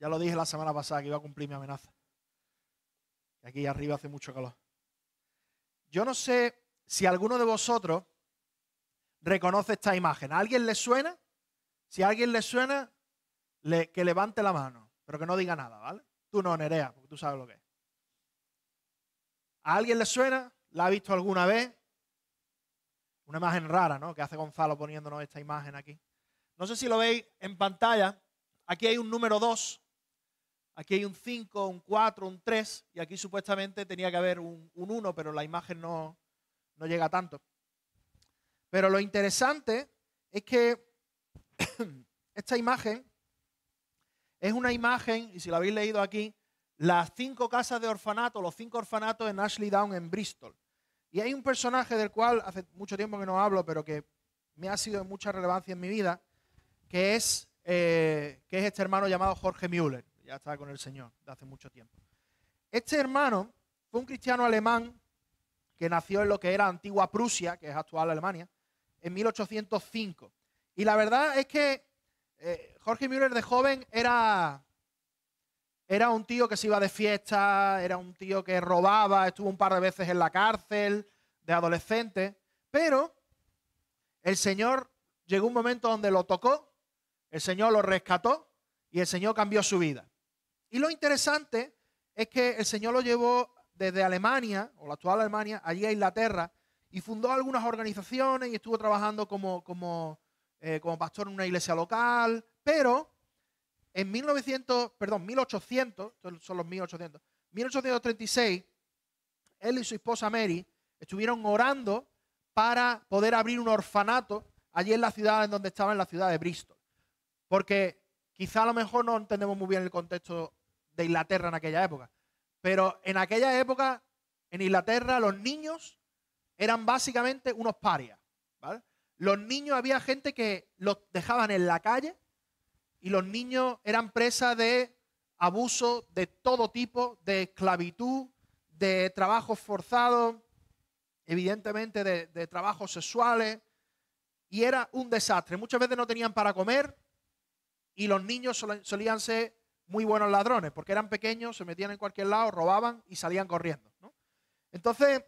Ya lo dije la semana pasada que iba a cumplir mi amenaza. Y aquí arriba hace mucho calor. Yo no sé si alguno de vosotros reconoce esta imagen. ¿A alguien le suena? Si a alguien le suena, que levante la mano, pero que no diga nada, ¿vale? Tú no, Nerea, porque tú sabes lo que es. ¿A alguien le suena? ¿La ha visto alguna vez? Una imagen rara, ¿no? Que hace Gonzalo poniéndonos esta imagen aquí. No sé si lo veis en pantalla. Aquí hay un número 2. Aquí hay un 5, un 4, un 3. Y aquí supuestamente tenía que haber un 1, pero la imagen no llega a tanto. Pero lo interesante es que esta imagen es una imagen, y si la habéis leído aquí, las 5 casas de orfanato, los 5 orfanatos en Ashley Down en Bristol. Y hay un personaje del cual hace mucho tiempo que no hablo, pero que me ha sido de mucha relevancia en mi vida, que es este hermano llamado Jorge Müller. Ya está con el Señor de hace mucho tiempo. Este hermano fue un cristiano alemán que nació en lo que era antigua Prusia, que es actual Alemania, en 1805. Y la verdad es que Jorge Müller de joven era un tío que se iba de fiesta, era un tío que robaba, estuvo un par de veces en la cárcel de adolescente, pero el Señor llegó un momento donde lo tocó, el Señor lo rescató y el Señor cambió su vida. Y lo interesante es que el Señor lo llevó desde Alemania, o la actual Alemania, allí a Inglaterra, y fundó algunas organizaciones y estuvo trabajando como pastor en una iglesia local, pero en 1800, son los 1836, él y su esposa Mary estuvieron orando para poder abrir un orfanato allí en la ciudad en donde estaba, en la ciudad de Bristol. Porque quizá a lo mejor no entendemos muy bien el contexto de Inglaterra en aquella época, pero en aquella época, en Inglaterra, los niños eran básicamente unos parias, ¿vale? Los niños, había gente que los dejaban en la calle y los niños eran presa de abuso de todo tipo, de esclavitud, de trabajos forzados, evidentemente de trabajos sexuales, y era un desastre. Muchas veces no tenían para comer y los niños solían ser muy buenos ladrones, porque eran pequeños, se metían en cualquier lado, robaban y salían corriendo, ¿no? Entonces,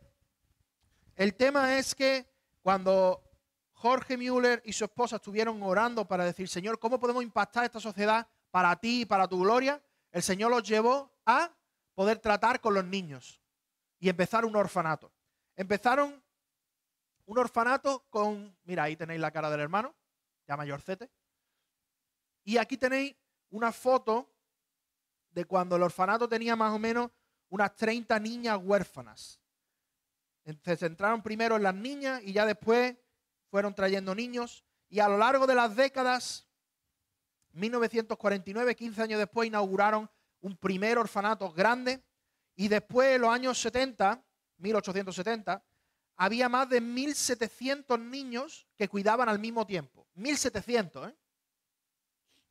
el tema es que cuando Jorge Müller y su esposa estuvieron orando para decir, Señor, ¿cómo podemos impactar esta sociedad para ti y para tu gloria? El Señor los llevó a poder tratar con los niños y empezar un orfanato. Empezaron un orfanato con, mira, ahí tenéis la cara del hermano, ya mayorcete, y aquí tenéis una foto de cuando el orfanato tenía más o menos unas 30 niñas huérfanas. Se centraron primero en las niñas y ya después fueron trayendo niños, y a lo largo de las décadas, 1949, 15 años después, inauguraron un primer orfanato grande, y después, en los años 70, 1870, había más de 1.700 niños que cuidaban al mismo tiempo. 1.700, ¿eh?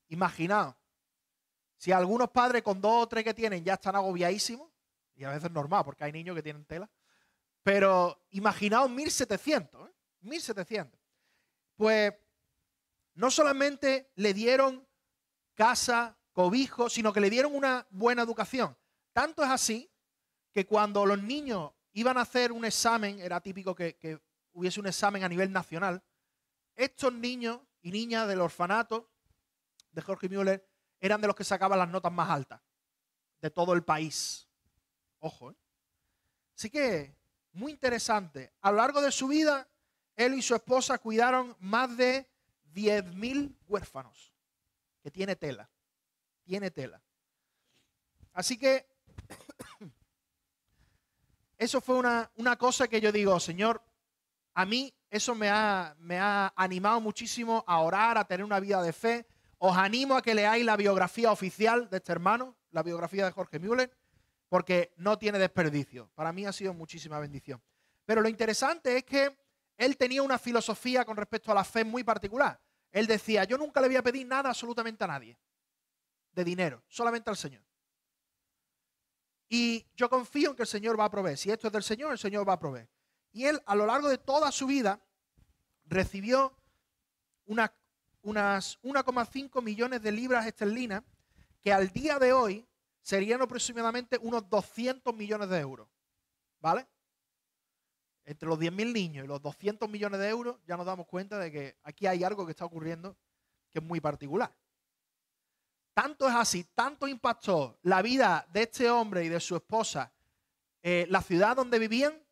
Imaginaos, si algunos padres con 2 o 3 que tienen ya están agobiadísimos, y a veces es normal porque hay niños que tienen tela, pero imaginaos 1.700, ¿eh? 1.700. Pues no solamente le dieron casa, cobijo, sino que le dieron una buena educación. Tanto es así que cuando los niños iban a hacer un examen, era típico que hubiese un examen a nivel nacional, estos niños y niñas del orfanato de Jorge Müller eran de los que sacaban las notas más altas de todo el país. Ojo, ¿eh? Así que, muy interesante. A lo largo de su vida, él y su esposa cuidaron más de 10.000 huérfanos. Que tiene tela. Tiene tela. Así que eso fue una cosa que yo digo, Señor, a mí eso me ha animado muchísimo a orar, a tener una vida de fe. Os animo a que leáis la biografía oficial de este hermano, la biografía de Jorge Müller, porque no tiene desperdicio. Para mí ha sido muchísima bendición. Pero lo interesante es que él tenía una filosofía con respecto a la fe muy particular. Él decía, yo nunca le voy a pedir nada absolutamente a nadie de dinero, solamente al Señor. Y yo confío en que el Señor va a proveer. Si esto es del Señor, el Señor va a proveer. Y él, a lo largo de toda su vida, recibió unas 1,5 millones de libras esterlinas, que al día de hoy serían aproximadamente unos 200 millones de euros, ¿vale? Entre los 10.000 niños y los 200 millones de euros ya nos damos cuenta de que aquí hay algo que está ocurriendo que es muy particular. Tanto es así, tanto impactó la vida de este hombre y de su esposa, la ciudad donde vivían,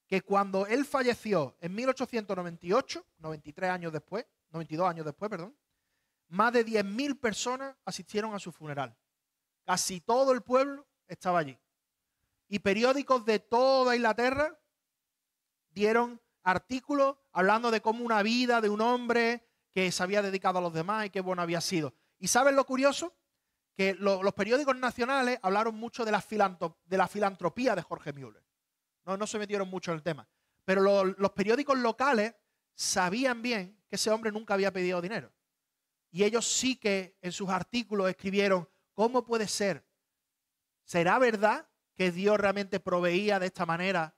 que cuando él falleció en 1898, 92 años después, perdón, más de 10.000 personas asistieron a su funeral. Casi todo el pueblo estaba allí. Y periódicos de toda Inglaterra dieron artículos hablando de cómo una vida de un hombre que se había dedicado a los demás y qué bueno había sido. ¿Y saben lo curioso? Que los periódicos nacionales hablaron mucho de la filantropía de Jorge Müller. No se metieron mucho en el tema. Pero los periódicos locales sabían bien que ese hombre nunca había pedido dinero. Y ellos sí que en sus artículos escribieron, ¿cómo puede ser? ¿Será verdad que Dios realmente proveía de esta manera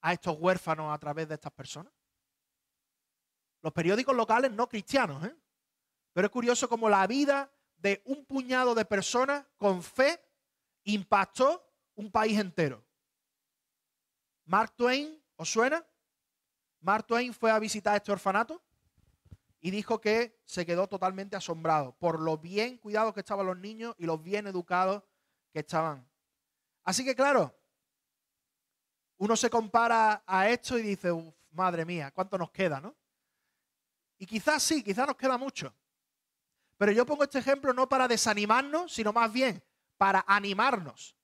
a estos huérfanos a través de estas personas? Los periódicos locales no cristianos, ¿eh? Pero es curioso cómo la vida de un puñado de personas con fe impactó un país entero. Mark Twain, ¿os suena? Mark Twain fue a visitar este orfanato y dijo que se quedó totalmente asombrado por lo bien cuidados que estaban los niños y los bien educados que estaban. Así que claro, uno se compara a esto y dice, madre mía, ¿cuánto nos queda, no? Y quizás sí, quizás nos queda mucho. Pero yo pongo este ejemplo no para desanimarnos, sino más bien para animarnos,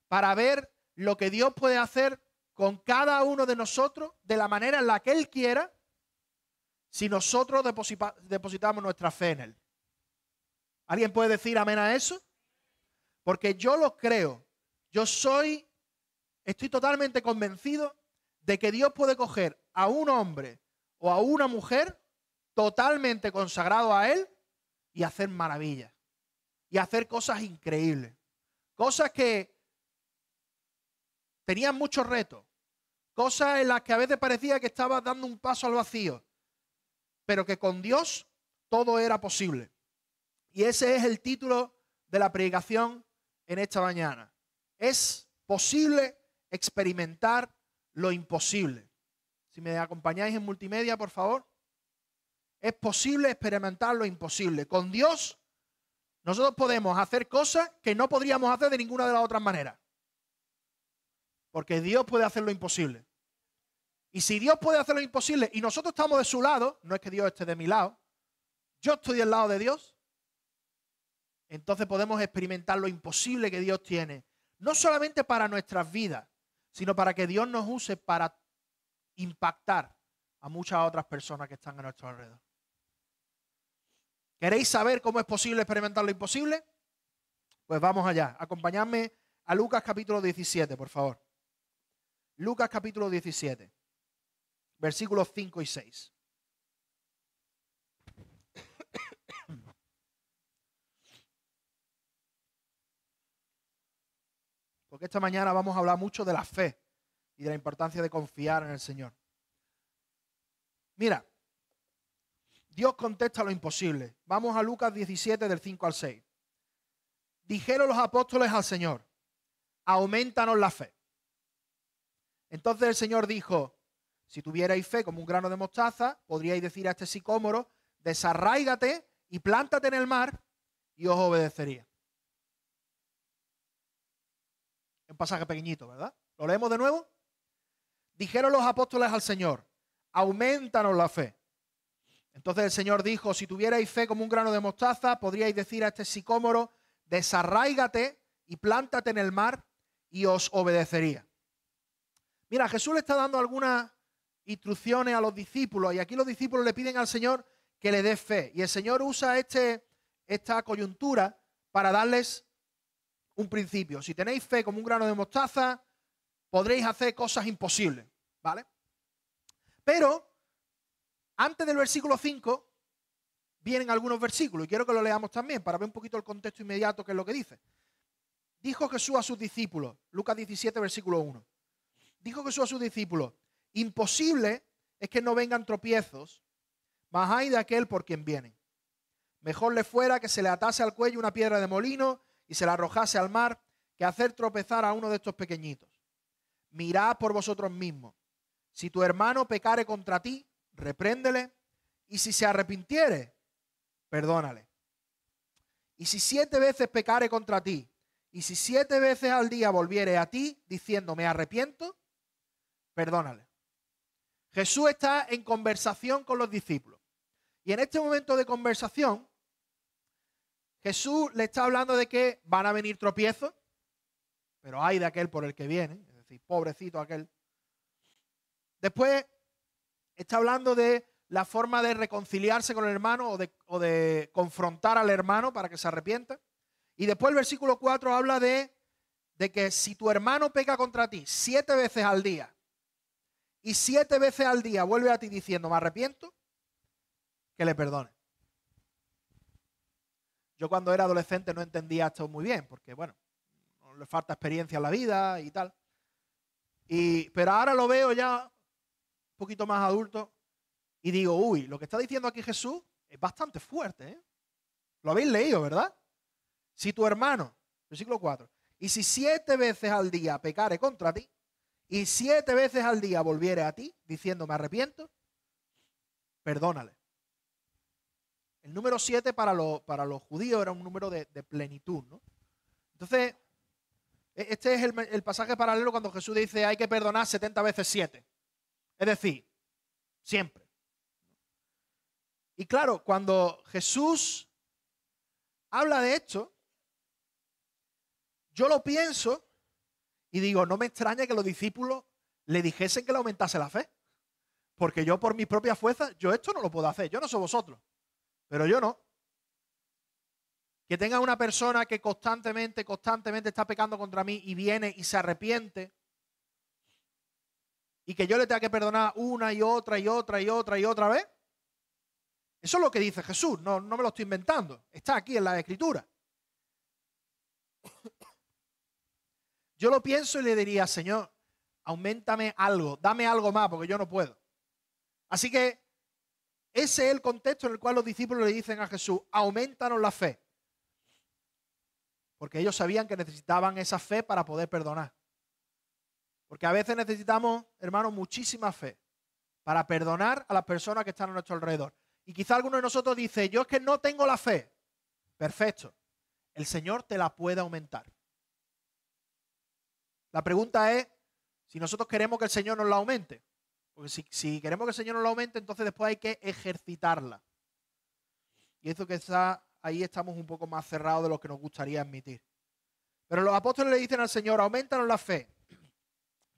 para ver lo que Dios puede hacer con cada uno de nosotros de la manera en la que Él quiera, si nosotros depositamos nuestra fe en Él. ¿Alguien puede decir amén a eso? Porque yo lo creo. Estoy totalmente convencido de que Dios puede coger a un hombre o a una mujer totalmente consagrado a Él y hacer maravillas. Y hacer cosas increíbles. Cosas que tenían muchos retos. Cosas en las que a veces parecía que estabas dando un paso al vacío. Pero que con Dios todo era posible. Y ese es el título de la predicación en esta mañana. Es posible experimentar lo imposible. Si me acompañáis en multimedia, por favor. Es posible experimentar lo imposible. Con Dios, nosotros podemos hacer cosas que no podríamos hacer de ninguna de las otras maneras. Porque Dios puede hacer lo imposible. Y si Dios puede hacer lo imposible y nosotros estamos de su lado, no es que Dios esté de mi lado, yo estoy del lado de Dios, entonces podemos experimentar lo imposible que Dios tiene. No solamente para nuestras vidas, sino para que Dios nos use para impactar a muchas otras personas que están a nuestro alrededor. ¿Queréis saber cómo es posible experimentar lo imposible? Pues vamos allá. Acompañadme a Lucas capítulo 17, por favor. Lucas capítulo 17, versículos 5 y 6. Porque esta mañana vamos a hablar mucho de la fe y de la importancia de confiar en el Señor. Mira, Dios contesta lo imposible. Vamos a Lucas 17 del 5 al 6. Dijeron los apóstoles al Señor, aumentanos la fe. Entonces el Señor dijo, si tuvierais fe como un grano de mostaza, podríais decir a este sicómoro, desarráigate y plántate en el mar, y os obedecería. Un pasaje pequeñito, ¿verdad? ¿Lo leemos de nuevo? Dijeron los apóstoles al Señor, aumentanos la fe. Entonces el Señor dijo, si tuvierais fe como un grano de mostaza, podríais decir a este sicómoro, desarráigate y plántate en el mar, y os obedecería. Mira, Jesús le está dando algunas instrucciones a los discípulos, y aquí los discípulos le piden al Señor que le dé fe. Y el Señor usa esta coyuntura para darles un principio. Si tenéis fe como un grano de mostaza, podréis hacer cosas imposibles, ¿vale? Pero antes del versículo 5 vienen algunos versículos, y quiero que lo leamos también para ver un poquito el contexto inmediato que es lo que dice. Dijo Jesús a sus discípulos, Lucas 17, versículo 1. Dijo Jesús a sus discípulos, imposible es que no vengan tropiezos, mas hay de aquel por quien vienen. Mejor le fuera que se le atase al cuello una piedra de molino y se la arrojase al mar, que hacer tropezar a uno de estos pequeñitos. Mirad por vosotros mismos. Si tu hermano pecare contra ti, repréndele, y si se arrepintiere, perdónale. Y si 7 veces pecare contra ti, y si 7 veces al día volviere a ti, diciendo, me arrepiento, perdónale. Jesús está en conversación con los discípulos. Y en este momento de conversación, Jesús le está hablando de que van a venir tropiezos, pero hay de aquel por el que viene, es decir, pobrecito aquel. Después está hablando de la forma de reconciliarse con el hermano o de confrontar al hermano para que se arrepienta. Y después el versículo 4 habla de que si tu hermano peca contra ti 7 veces al día y 7 veces al día vuelve a ti diciendo me arrepiento, que le perdone. Yo cuando era adolescente no entendía esto muy bien, porque bueno, no le falta experiencia en la vida y tal. Pero ahora lo veo ya un poquito más adulto y digo, uy, lo que está diciendo aquí Jesús es bastante fuerte, ¿eh? Lo habéis leído, ¿verdad? Si tu hermano, versículo 4, y si 7 veces al día pecare contra ti, y 7 veces al día volviere a ti, diciendo me arrepiento, perdónale. El número 7 para los judíos era un número de plenitud, ¿no? Entonces, este es el pasaje paralelo cuando Jesús dice hay que perdonar 70 veces 7. Es decir, siempre. Y claro, cuando Jesús habla de esto, yo lo pienso y digo, no me extraña que los discípulos le dijesen que le aumentase la fe. Porque yo por mis propias fuerzas, yo esto no lo puedo hacer. Yo no soy vosotros, pero yo no. Que tenga una persona que constantemente está pecando contra mí y viene y se arrepiente y que yo le tenga que perdonar una y otra y otra y otra y otra vez. Eso es lo que dice Jesús, no me lo estoy inventando. Está aquí en la Escritura. Yo lo pienso y le diría, Señor, auméntame algo, dame algo más porque yo no puedo. Así que ese es el contexto en el cual los discípulos le dicen a Jesús, aumentanos la fe. Porque ellos sabían que necesitaban esa fe para poder perdonar. Porque a veces necesitamos, hermanos, muchísima fe para perdonar a las personas que están a nuestro alrededor. Y quizá alguno de nosotros dice, yo es que no tengo la fe. Perfecto. El Señor te la puede aumentar. La pregunta es si nosotros queremos que el Señor nos la aumente. Porque si queremos que el Señor nos la aumente, entonces después hay que ejercitarla. Y eso que está ahí estamos un poco más cerrados de lo que nos gustaría admitir. Pero los apóstoles le dicen al Señor, aumentanos la fe.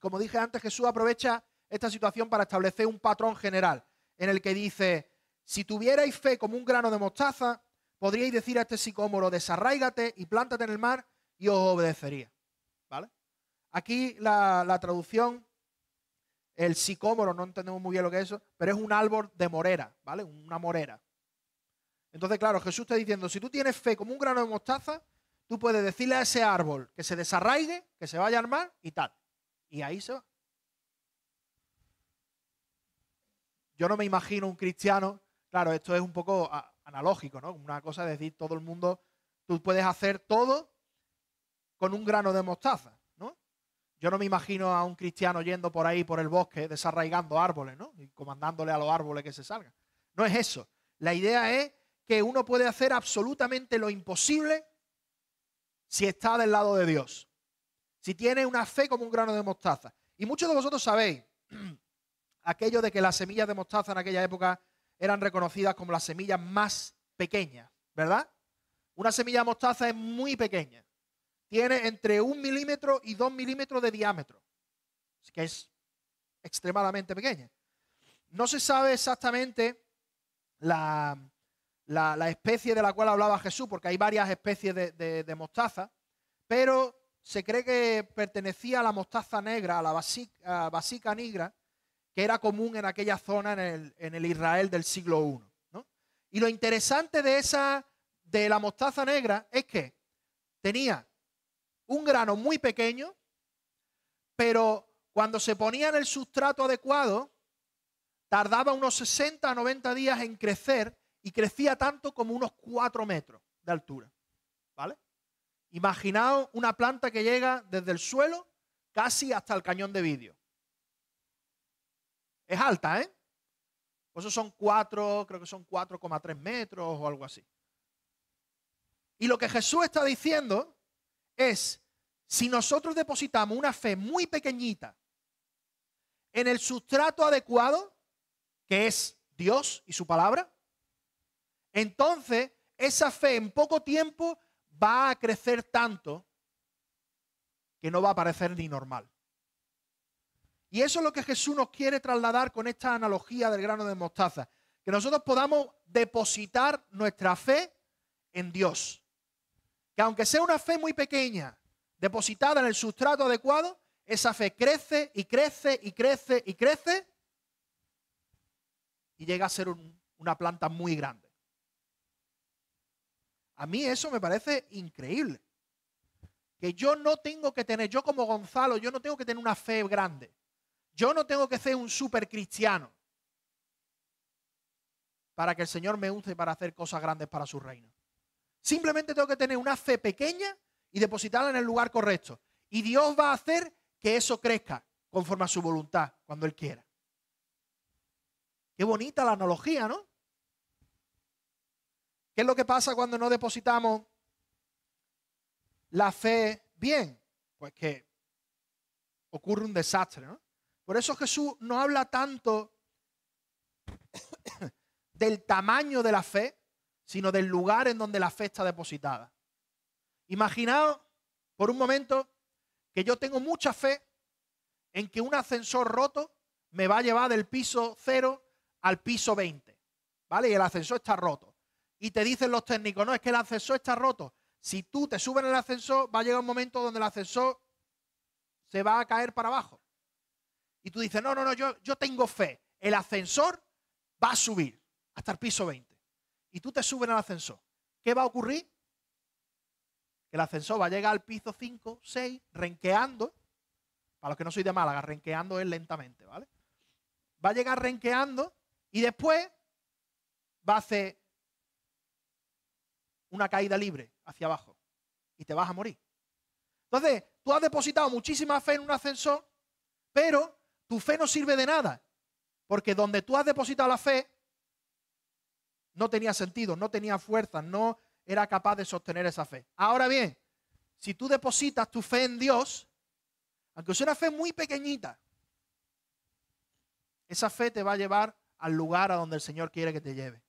Como dije antes, Jesús aprovecha esta situación para establecer un patrón general en el que dice, si tuvierais fe como un grano de mostaza, podríais decir a este sicómoro, desarráigate y plántate en el mar y os obedecería. ¿Vale? Aquí la traducción, el sicómoro, no entendemos muy bien lo que es eso, pero es un árbol de morera, ¿vale? Una morera. Entonces, claro, Jesús está diciendo, si tú tienes fe como un grano de mostaza, tú puedes decirle a ese árbol que se desarraigue, que se vaya al mar y tal. Y ahí se va. Yo no me imagino un cristiano, claro, esto es un poco analógico, ¿no? Una cosa es decir, todo el mundo, tú puedes hacer todo con un grano de mostaza, ¿no? Yo no me imagino a un cristiano yendo por ahí, por el bosque, desarraigando árboles, ¿no? Y comandándole a los árboles que se salgan. No es eso. La idea es que uno puede hacer absolutamente lo imposible si está del lado de Dios. Si tiene una fe como un grano de mostaza. Y muchos de vosotros sabéis aquello de que las semillas de mostaza en aquella época eran reconocidas como las semillas más pequeñas, ¿verdad? Una semilla de mostaza es muy pequeña. Tiene entre 1 milímetro y 2 milímetros de diámetro. Así que es extremadamente pequeña. No se sabe exactamente la especie de la cual hablaba Jesús, porque hay varias especies de mostaza, pero se cree que pertenecía a la mostaza negra, a la basica nigra, que era común en aquella zona en el Israel del siglo I, ¿no? Y lo interesante de la mostaza negra es que tenía un grano muy pequeño, pero cuando se ponía en el sustrato adecuado, tardaba unos 60 a 90 días en crecer y crecía tanto como unos 4 metros de altura, ¿vale? Imaginaos una planta que llega desde el suelo casi hasta el cañón de vídeo. Es alta, ¿eh? Pues eso son 4, creo que son 4,3 metros o algo así. Y lo que Jesús está diciendo es, si nosotros depositamos una fe muy pequeñita en el sustrato adecuado, que es Dios y su palabra, entonces esa fe en poco tiempo va a crecer tanto que no va a parecer ni normal. Y eso es lo que Jesús nos quiere trasladar con esta analogía del grano de mostaza. Que nosotros podamos depositar nuestra fe en Dios. Que aunque sea una fe muy pequeña, depositada en el sustrato adecuado, esa fe crece y crece y crece y crece y llega a ser una planta muy grande. A mí eso me parece increíble. Que yo no tengo que tener, yo como Gonzalo, yo no tengo que tener una fe grande. Yo no tengo que ser un super cristiano para que el Señor me use para hacer cosas grandes para su reino. Simplemente tengo que tener una fe pequeña y depositarla en el lugar correcto. Y Dios va a hacer que eso crezca conforme a su voluntad, cuando Él quiera. Qué bonita la analogía, ¿no? ¿Qué es lo que pasa cuando no depositamos la fe bien? Pues que ocurre un desastre, ¿no? Por eso Jesús no habla tanto del tamaño de la fe, sino del lugar en donde la fe está depositada. Imaginaos por un momento que yo tengo mucha fe en que un ascensor roto me va a llevar del piso 0 al piso 20, ¿vale? Y el ascensor está roto. Y te dicen los técnicos, no, es que el ascensor está roto. Si tú te subes en el ascensor, va a llegar un momento donde el ascensor se va a caer para abajo. Y tú dices, no, yo tengo fe. El ascensor va a subir hasta el piso 20. Y tú te subes en el ascensor. ¿Qué va a ocurrir? Que el ascensor va a llegar al piso 5, 6, renqueando. Para los que no sois de Málaga, renqueando es lentamente, ¿vale? Va a llegar renqueando y después va a hacer una caída libre hacia abajo. Y te vas a morir. Entonces, tú has depositado muchísima fe en un ascensor, pero tu fe no sirve de nada, porque donde tú has depositado la fe no tenía sentido, no tenía fuerza, no era capaz de sostener esa fe. Ahora bien, si tú depositas tu fe en Dios, aunque sea una fe muy pequeñita, esa fe te va a llevar al lugar a donde el Señor quiere que te lleve.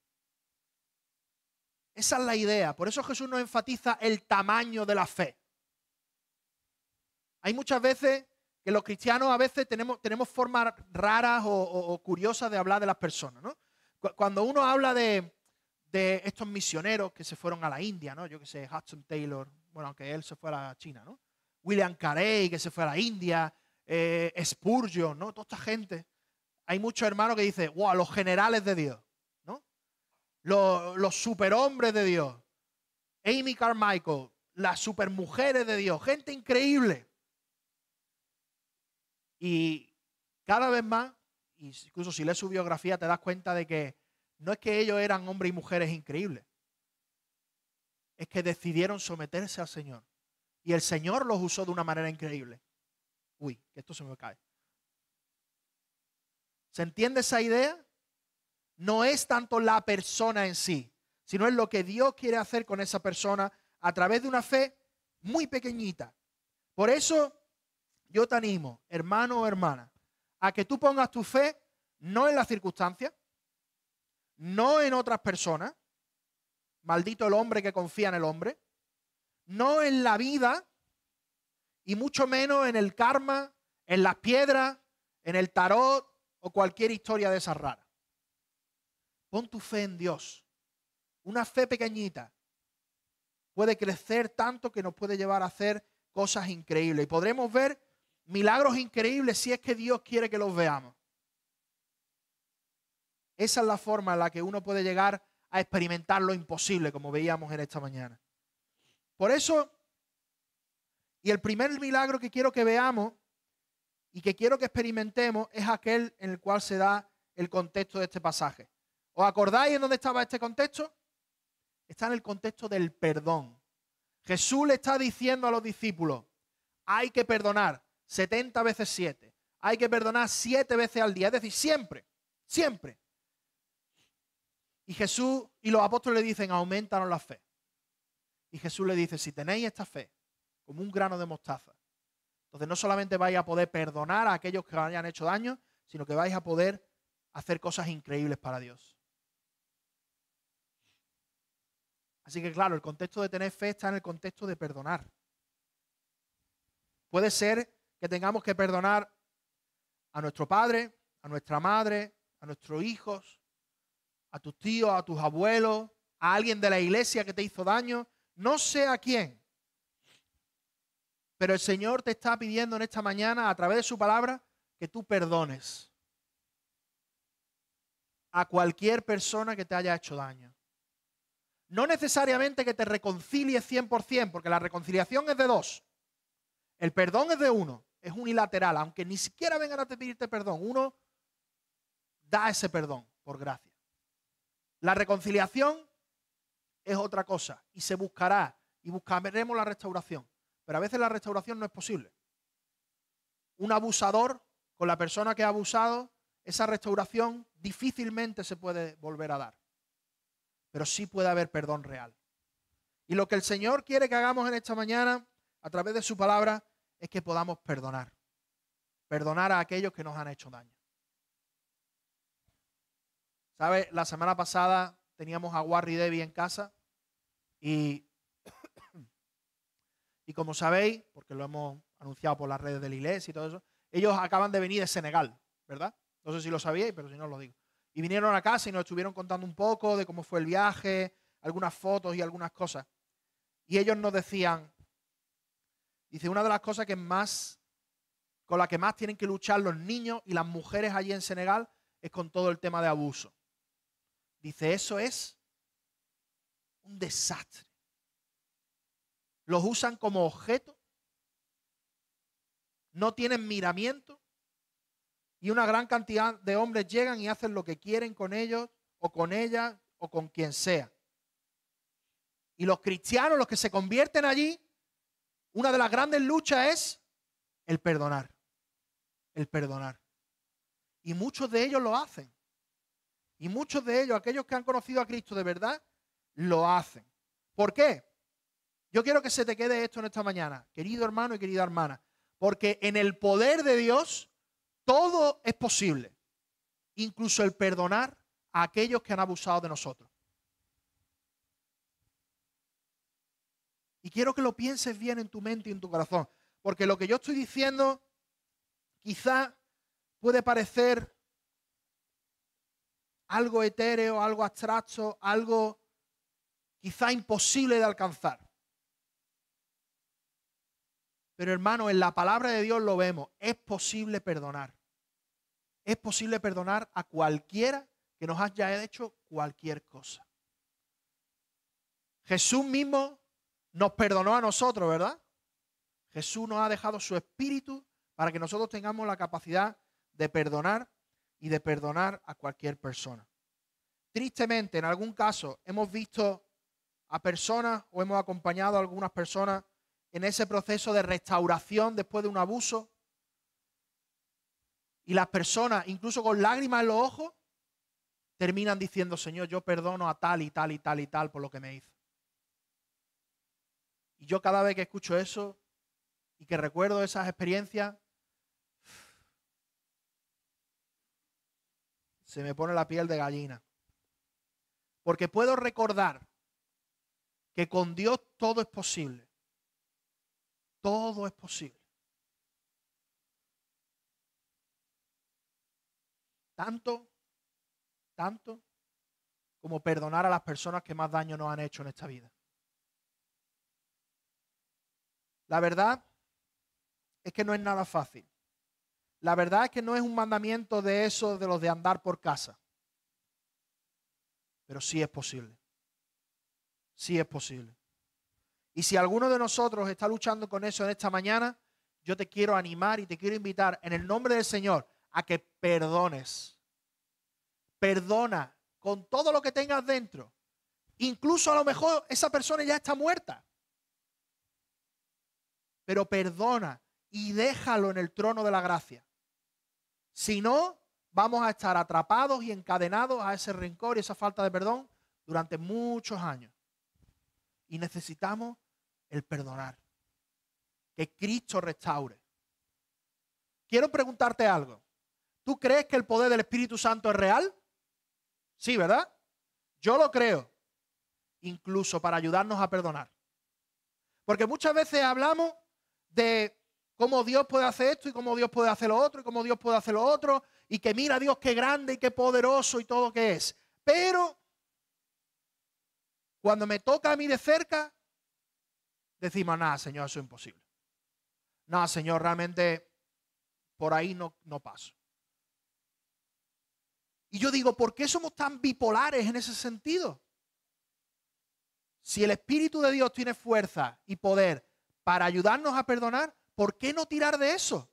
Esa es la idea. Por eso Jesús nos enfatiza el tamaño de la fe. Hay muchas veces que los cristianos a veces tenemos formas raras o curiosas de hablar de las personas, ¿no? Cuando uno habla de estos misioneros que se fueron a la India, ¿no? Yo que sé, Hudson Taylor, bueno, aunque él se fue a la China, ¿no? William Carey, que se fue a la India, Spurgeon, ¿no? Toda esta gente. Hay muchos hermanos que dicen, wow, los generales de Dios, ¿no? Los superhombres de Dios. Amy Carmichael, las supermujeres de Dios, gente increíble. Y cada vez más, incluso si lees su biografía, te das cuenta de que no es que ellos eran hombres y mujeres increíbles. Es que decidieron someterse al Señor. Y el Señor los usó de una manera increíble. Uy, que esto se me cae. ¿Se entiende esa idea? No es tanto la persona en sí, sino es lo que Dios quiere hacer con esa persona a través de una fe muy pequeñita. Por eso yo te animo, hermano o hermana, a que tú pongas tu fe no en las circunstancias, no en otras personas, maldito el hombre que confía en el hombre, no en la vida y mucho menos en el karma, en las piedras, en el tarot o cualquier historia de esas raras. Pon tu fe en Dios. Una fe pequeñita puede crecer tanto que nos puede llevar a hacer cosas increíbles. Y podremos ver milagros increíbles si es que Dios quiere que los veamos. Esa es la forma en la que uno puede llegar a experimentar lo imposible, como veíamos en esta mañana. Por eso, y el primer milagro que quiero que veamos y que quiero que experimentemos es aquel en el cual se da el contexto de este pasaje. ¿Os acordáis en dónde estaba este contexto? Está en el contexto del perdón. Jesús le está diciendo a los discípulos, hay que perdonar 70 veces 7. Hay que perdonar 7 veces al día. Es decir, siempre, siempre. Y Jesús y los apóstoles le dicen, aumentanos la fe. Y Jesús le dice, si tenéis esta fe, como un grano de mostaza, entonces no solamente vais a poder perdonar a aquellos que os hayan hecho daño, sino que vais a poder hacer cosas increíbles para Dios. Así que claro, el contexto de tener fe está en el contexto de perdonar. Puede ser que tengamos que perdonar a nuestro padre, a nuestra madre, a nuestros hijos, a tus tíos, a tus abuelos, a alguien de la iglesia que te hizo daño, no sé a quién. Pero el Señor te está pidiendo en esta mañana, a través de su palabra, que tú perdones a cualquier persona que te haya hecho daño. No necesariamente que te reconcilies 100%, porque la reconciliación es de dos. El perdón es de uno, es unilateral, aunque ni siquiera vengan a pedirte perdón. Uno da ese perdón por gracia. La reconciliación es otra cosa y se buscará y buscaremos la restauración. Pero a veces la restauración no es posible. Un abusador con la persona que ha abusado, esa restauración difícilmente se puede volver a dar. Pero sí puede haber perdón real. Y lo que el Señor quiere que hagamos en esta mañana, a través de su palabra, es que podamos perdonar. Perdonar a aquellos que nos han hecho daño. ¿Sabes? La semana pasada teníamos a Warry y Debbie en casa y como sabéis, porque lo hemos anunciado por las redes de la iglesia y todo eso, ellos acaban de venir de Senegal, ¿verdad? No sé si lo sabíais, pero si no os lo digo. Y vinieron a casa y nos estuvieron contando un poco de cómo fue el viaje, algunas fotos y algunas cosas. Y ellos nos decían, dice, una de las cosas con la que más tienen que luchar los niños y las mujeres allí en Senegal es con todo el tema de abuso. Dice, eso es un desastre. Los usan como objeto, no tienen miramiento y una gran cantidad de hombres llegan y hacen lo que quieren con ellos o con ellas o con quien sea. Y los cristianos, los que se convierten allí, una de las grandes luchas es el perdonar. El perdonar. Y muchos de ellos lo hacen. Y muchos de ellos, aquellos que han conocido a Cristo de verdad, lo hacen. ¿Por qué? Yo quiero que se te quede esto en esta mañana, querido hermano y querida hermana, porque en el poder de Dios todo es posible, incluso el perdonar a aquellos que han abusado de nosotros. Y quiero que lo pienses bien en tu mente y en tu corazón, porque lo que yo estoy diciendo quizá puede parecer algo etéreo, algo abstracto, algo quizá imposible de alcanzar. Pero hermano, en la palabra de Dios lo vemos, es posible perdonar. Es posible perdonar a cualquiera que nos haya hecho cualquier cosa. Jesús mismo nos perdonó a nosotros, ¿verdad? Jesús nos ha dejado su espíritu para que nosotros tengamos la capacidad de perdonar y de perdonar a cualquier persona. Tristemente, en algún caso, hemos visto a personas o hemos acompañado a algunas personas en ese proceso de restauración después de un abuso. Y las personas, incluso con lágrimas en los ojos, terminan diciendo, Señor, yo perdono a tal y tal y tal y tal por lo que me hizo. Y yo cada vez que escucho eso y que recuerdo esas experiencias, se me pone la piel de gallina. Porque puedo recordar que con Dios todo es posible. Todo es posible. Tanto como perdonar a las personas que más daño nos han hecho en esta vida. La verdad es que no es nada fácil. La verdad es que no es un mandamiento de esos de los de andar por casa. Pero sí es posible. Sí es posible. Y si alguno de nosotros está luchando con eso en esta mañana, yo te quiero animar y te quiero invitar en el nombre del Señor a que perdones. Perdona con todo lo que tengas dentro. Incluso a lo mejor esa persona ya está muerta. Pero perdona y déjalo en el trono de la gracia. Si no, vamos a estar atrapados y encadenados a ese rencor y esa falta de perdón durante muchos años. Y necesitamos el perdonar. Que Cristo restaure. Quiero preguntarte algo. ¿Tú crees que el poder del Espíritu Santo es real? Sí, ¿verdad? Yo lo creo. Incluso para ayudarnos a perdonar. Porque muchas veces hablamos de cómo Dios puede hacer esto y cómo Dios puede hacer lo otro y cómo Dios puede hacer lo otro y que mira a Dios qué grande y qué poderoso y todo que es. Pero cuando me toca a mí de cerca, decimos, nada, Señor, eso es imposible. Nada, Señor, realmente por ahí no paso. Y yo digo, ¿por qué somos tan bipolares en ese sentido? Si el Espíritu de Dios tiene fuerza y poder para ayudarnos a perdonar, ¿por qué no tirar de eso?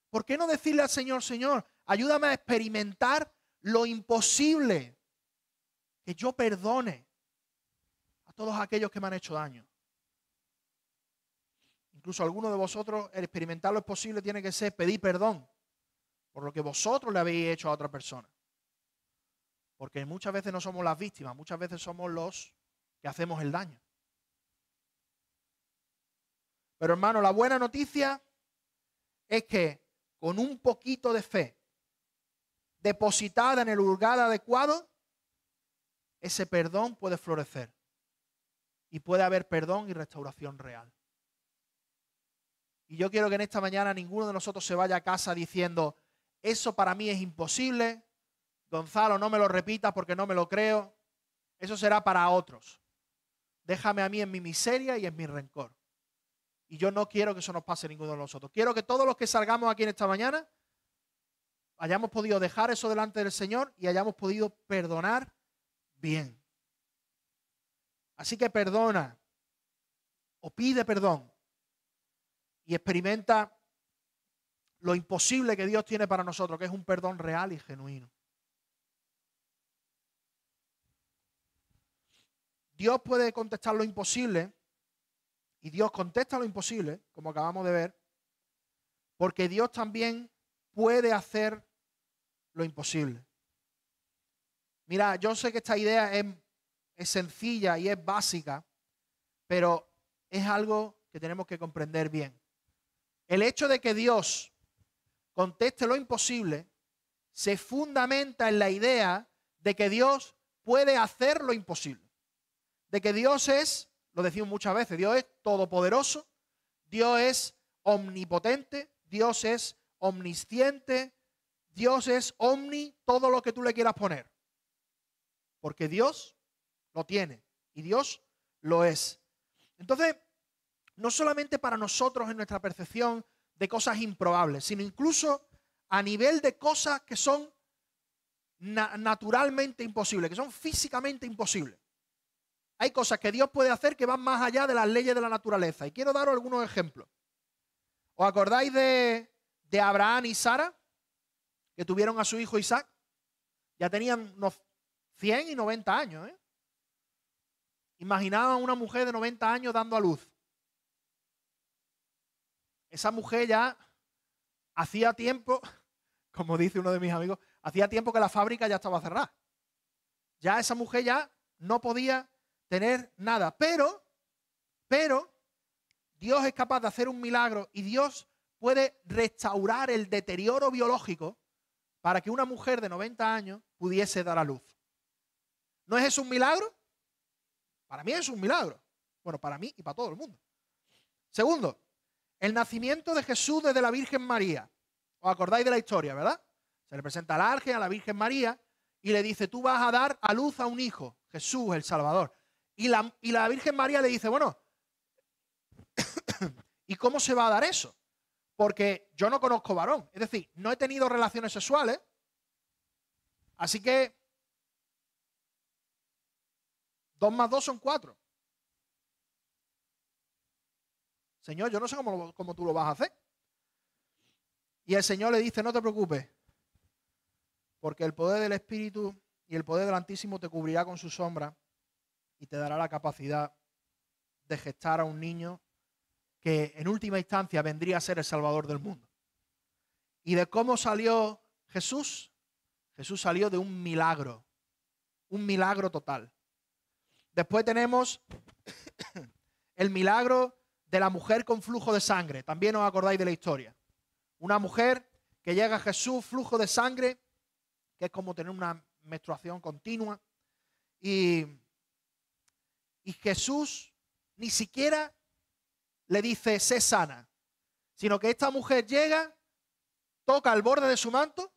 ¿Por qué no decirle al Señor, Señor, ayúdame a experimentar lo imposible? Que yo perdone a todos aquellos que me han hecho daño. Incluso algunos de vosotros, el experimentar lo posible tiene que ser pedir perdón por lo que vosotros le habéis hecho a otra persona. Porque muchas veces no somos las víctimas, muchas veces somos los que hacemos el daño. Pero hermano, la buena noticia es que con un poquito de fe depositada en el lugar adecuado, ese perdón puede florecer. Y puede haber perdón y restauración real. Y yo quiero que en esta mañana ninguno de nosotros se vaya a casa diciendo, eso para mí es imposible, Gonzalo, no me lo repitas porque no me lo creo, eso será para otros. Déjame a mí en mi miseria y en mi rencor. Y yo no quiero que eso nos pase a ninguno de nosotros. Quiero que todos los que salgamos aquí en esta mañana hayamos podido dejar eso delante del Señor y hayamos podido perdonar bien. Así que perdona o pide perdón y experimenta lo imposible que Dios tiene para nosotros, que es un perdón real y genuino. Dios puede contestar lo imposible y Dios contesta lo imposible, como acabamos de ver, porque Dios también puede hacer lo imposible. Mira, yo sé que esta idea es sencilla y es básica, pero es algo que tenemos que comprender bien. El hecho de que Dios conteste lo imposible se fundamenta en la idea de que Dios puede hacer lo imposible. De que Dios es, lo decimos muchas veces, Dios es todopoderoso, Dios es omnipotente, Dios es omnisciente, Dios es todo lo que tú le quieras poner. Porque Dios lo tiene y Dios lo es. Entonces, no solamente para nosotros en nuestra percepción de cosas improbables, sino incluso a nivel de cosas que son naturalmente imposibles, que son físicamente imposibles. Hay cosas que Dios puede hacer que van más allá de las leyes de la naturaleza. Y quiero daros algunos ejemplos. ¿Os acordáis de Abraham y Sara, que tuvieron a su hijo Isaac? Ya tenían unos 100 y 90 años. Imaginaban a una mujer de 90 años dando a luz. Esa mujer ya hacía tiempo, como dice uno de mis amigos, hacía tiempo que la fábrica ya estaba cerrada. Ya esa mujer ya no podía tener nada. Pero Dios es capaz de hacer un milagro y Dios puede restaurar el deterioro biológico para que una mujer de 90 años pudiese dar a luz. ¿No es eso un milagro? Para mí es un milagro. Bueno, para mí y para todo el mundo. Segundo, el nacimiento de Jesús desde la Virgen María. ¿Os acordáis de la historia, verdad? Se le presenta al ángel a la Virgen María y le dice, tú vas a dar a luz a un hijo, Jesús el Salvador. Y la Virgen María le dice, bueno, ¿y cómo se va a dar eso? Porque yo no conozco varón. Es decir, no he tenido relaciones sexuales. Así que 2 más 2 son 4. Señor, yo no sé cómo tú lo vas a hacer. Y el Señor le dice, no te preocupes, porque el poder del Espíritu y el poder del Altísimo te cubrirá con su sombra y te dará la capacidad de gestar a un niño que en última instancia vendría a ser el Salvador del mundo. ¿Y de cómo salió Jesús? Jesús salió de un milagro total. Después tenemos el milagro de la mujer con flujo de sangre. También os acordáis de la historia. Una mujer que llega a Jesús, flujo de sangre, que es como tener una menstruación continua. Y Jesús ni siquiera le dice, sé sana, sino que esta mujer llega, toca el borde de su manto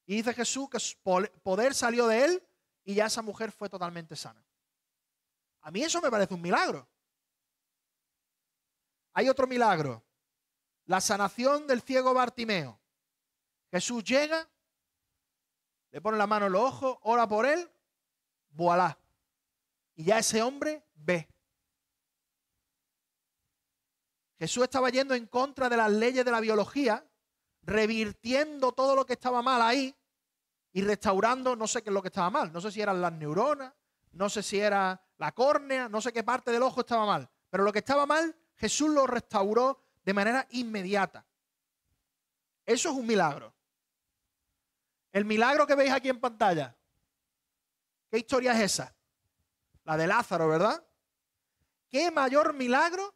y dice Jesús que su poder salió de él y ya esa mujer fue totalmente sana. A mí eso me parece un milagro. Hay otro milagro, la sanación del ciego Bartimeo. Jesús llega, le pone la mano en los ojos, ora por él, voilá. Y ya ese hombre ve. Jesús estaba yendo en contra de las leyes de la biología, revirtiendo todo lo que estaba mal ahí y restaurando, no sé qué es lo que estaba mal, no sé si eran las neuronas, no sé si era la córnea, no sé qué parte del ojo estaba mal, pero lo que estaba mal, Jesús lo restauró de manera inmediata. Eso es un milagro. El milagro que veis aquí en pantalla, ¿qué historia es esa? La de Lázaro, ¿verdad? ¿Qué mayor milagro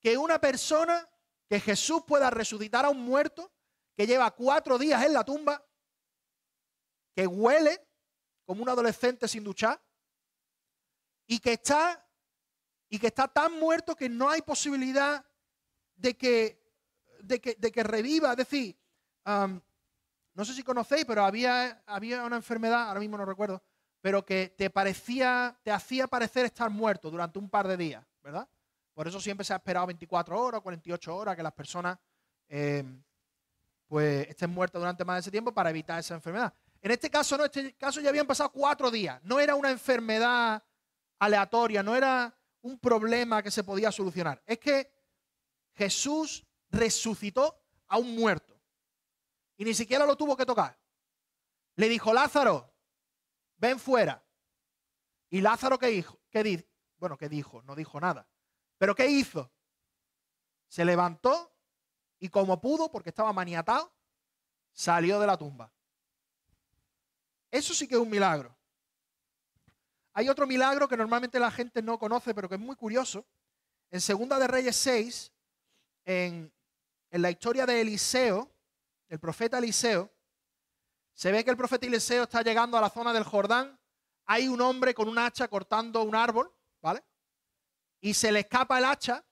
que una persona, que Jesús pueda resucitar a un muerto que lleva 4 días en la tumba, que huele como un adolescente sin duchar y que está tan muerto que no hay posibilidad de que reviva? Es decir, no sé si conocéis, pero había una enfermedad, ahora mismo no recuerdo, pero que te hacía parecer estar muerto durante un par de días, ¿verdad? Por eso siempre se ha esperado 24 horas, 48 horas que las personas pues estén muertas durante más de ese tiempo para evitar esa enfermedad. En este caso no, en este caso ya habían pasado 4 días. No era una enfermedad aleatoria, no era un problema que se podía solucionar. Es que Jesús resucitó a un muerto y ni siquiera lo tuvo que tocar. Le dijo, Lázaro, ven fuera. ¿Y Lázaro qué dijo? Bueno, ¿qué dijo? No dijo nada. ¿Pero qué hizo? Se levantó y como pudo, porque estaba maniatado, salió de la tumba. Eso sí que es un milagro. Hay otro milagro que normalmente la gente no conoce, pero que es muy curioso. En Segunda de Reyes 6, en la historia de Eliseo, el profeta Eliseo, se ve que el profeta Eliseo está llegando a la zona del Jordán. Hay un hombre con un hacha cortando un árbol, ¿vale? Y se le escapa el hacha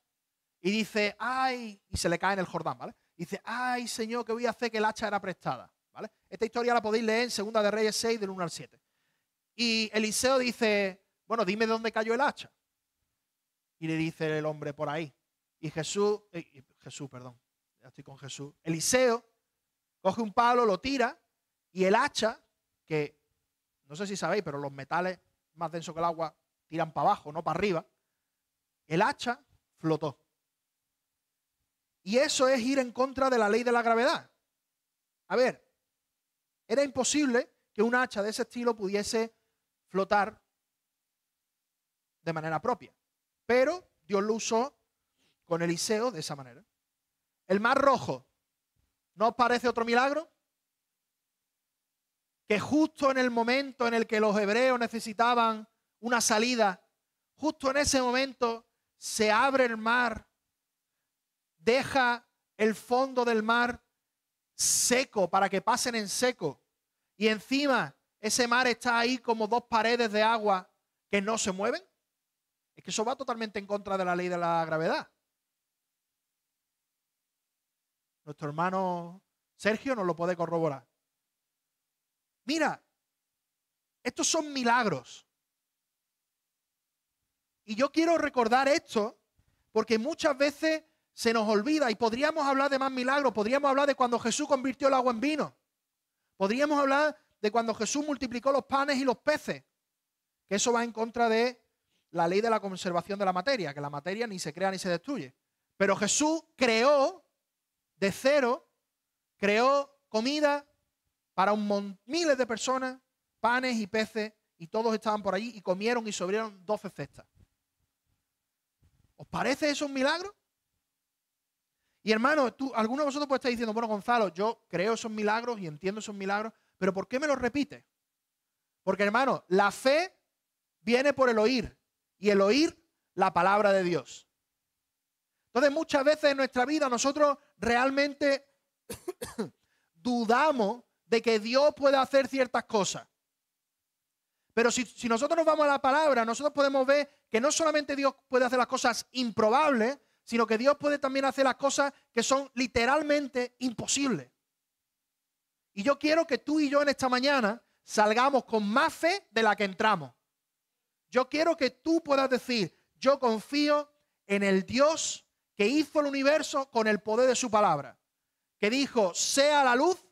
y dice, ¡ay! Y se le cae en el Jordán, ¿vale? Y dice, ¡ay, Señor, qué voy a hacer, que el hacha era prestada! ¿Vale? Esta historia la podéis leer en Segunda de Reyes 6, del 1 al 7. Y Eliseo dice, bueno, dime dónde cayó el hacha. Y le dice el hombre, por ahí. Y Jesús, perdón, ya estoy con Jesús. Eliseo coge un palo, lo tira, y el hacha, que no sé si sabéis, pero los metales más densos que el agua tiran para abajo, no para arriba. El hacha flotó. Y eso es ir en contra de la ley de la gravedad. A ver, era imposible que un hacha de ese estilo pudiese flotar de manera propia. Pero Dios lo usó con Eliseo de esa manera. El Mar Rojo, ¿no os parece otro milagro? Que justo en el momento en el que los hebreos necesitaban una salida, justo en ese momento se abre el mar, deja el fondo del mar seco para que pasen en seco. Y encima ese mar está ahí como 2 paredes de agua que no se mueven. Es que eso va totalmente en contra de la ley de la gravedad. Nuestro hermano Sergio nos lo puede corroborar. Mira, estos son milagros. Y yo quiero recordar esto porque muchas veces se nos olvida y podríamos hablar de más milagros. Podríamos hablar de cuando Jesús convirtió el agua en vino. Podríamos hablar de cuando Jesús multiplicó los panes y los peces. Que eso va en contra de la ley de la conservación de la materia, que la materia ni se crea ni se destruye. Pero Jesús creó de cero, creó comida para miles de personas panes y peces y todos estaban por allí y comieron y sobrevivieron 12 cestas. ¿Os parece eso un milagro? Y hermano, alguno de vosotros puede estar diciendo, bueno, Gonzalo, yo creo esos milagros y entiendo esos milagros, pero ¿por qué me los repites? Porque, hermano, la fe viene por el oír y el oír la palabra de Dios. Entonces, muchas veces en nuestra vida nosotros realmente dudamos de que Dios pueda hacer ciertas cosas. Pero si nosotros nos vamos a la palabra, nosotros podemos ver que no solamente Dios puede hacer las cosas improbables, sino que Dios puede también hacer las cosas que son literalmente imposibles. Y yo quiero que tú y yo en esta mañana salgamos con más fe de la que entramos. Yo quiero que tú puedas decir, yo confío en el Dios que hizo el universo con el poder de su palabra, que dijo, sea la luz,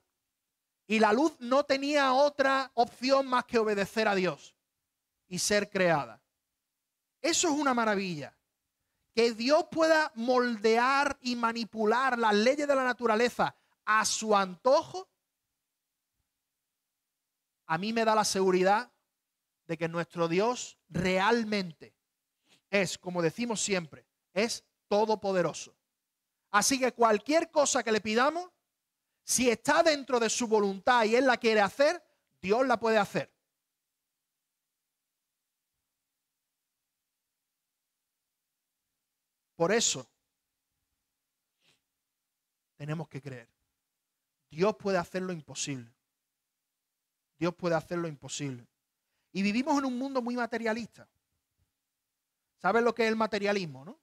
y la luz no tenía otra opción más que obedecer a Dios y ser creada. Eso es una maravilla. Que Dios pueda moldear y manipular las leyes de la naturaleza a su antojo, a mí me da la seguridad de que nuestro Dios realmente es, como decimos siempre, es todopoderoso. Así que cualquier cosa que le pidamos, si está dentro de su voluntad y Él la quiere hacer, Dios la puede hacer. Por eso tenemos que creer. Dios puede hacer lo imposible. Dios puede hacer lo imposible. Y vivimos en un mundo muy materialista. ¿Sabes lo que es el materialismo, no?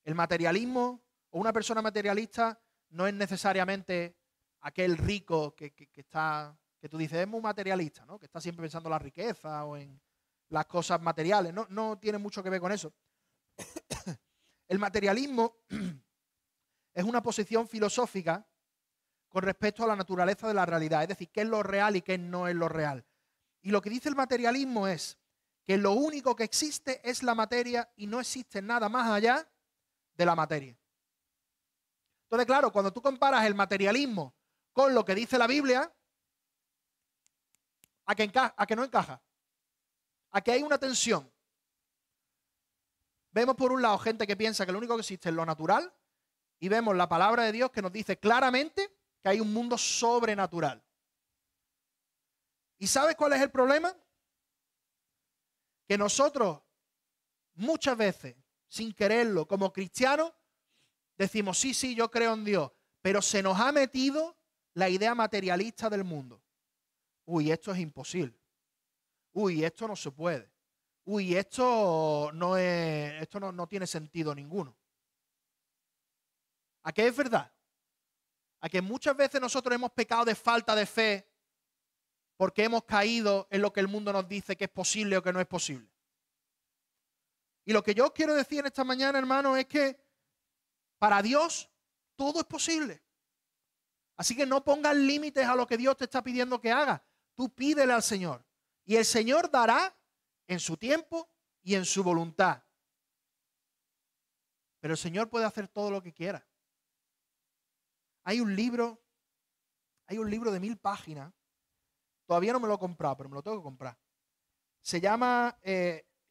El materialismo o una persona materialista no es necesariamente aquel rico que tú dices, es muy materialista, ¿no? Que está siempre pensando en la riqueza o en las cosas materiales. No tiene mucho que ver con eso. El materialismo es una posición filosófica con respecto a la naturaleza de la realidad, es decir, qué es lo real y qué no es lo real. Y lo que dice el materialismo es que lo único que existe es la materia y no existe nada más allá de la materia. Entonces, claro, cuando tú comparas el materialismo con lo que dice la Biblia, a que no encaja, a que hay una tensión. Vemos por un lado gente que piensa que lo único que existe es lo natural y vemos la palabra de Dios que nos dice claramente que hay un mundo sobrenatural. ¿Y sabes cuál es el problema? Que nosotros muchas veces, sin quererlo, como cristianos, decimos, sí, yo creo en Dios, pero se nos ha metido la idea materialista del mundo. Uy, esto es imposible. Uy, esto no se puede. Uy, esto no tiene sentido ninguno. ¿A qué es verdad? A que muchas veces nosotros hemos pecado de falta de fe porque hemos caído en lo que el mundo nos dice que es posible o que no es posible. Y lo que yo quiero decir en esta mañana, hermano, es que para Dios todo es posible. Así que no pongas límites a lo que Dios te está pidiendo que hagas. Tú pídele al Señor. Y el Señor dará en su tiempo y en su voluntad. Pero el Señor puede hacer todo lo que quiera. Hay un libro de 1000 páginas. Todavía no me lo he comprado, pero me lo tengo que comprar. Se llama,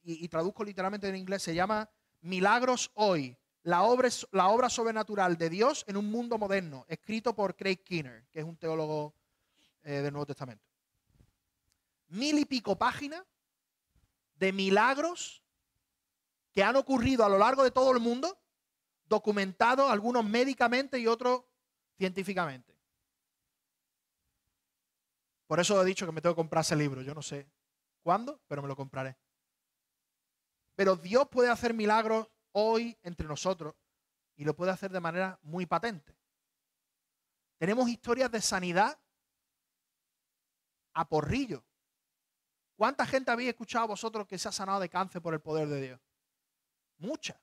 y traduzco literalmente en inglés, se llama Milagros Hoy. La obra sobrenatural de Dios en un mundo moderno, escrito por Craig Keener, que es un teólogo del Nuevo Testamento. 1000 y pico páginas de milagros que han ocurrido a lo largo de todo el mundo, documentados algunos médicamente y otros científicamente. Por eso he dicho que me tengo que comprar ese libro. Yo no sé cuándo, pero me lo compraré. Pero Dios puede hacer milagros hoy entre nosotros y lo puede hacer de manera muy patente. Tenemos historias de sanidad a porrillo. ¿Cuánta gente habéis escuchado vosotros que se ha sanado de cáncer por el poder de Dios? Muchas.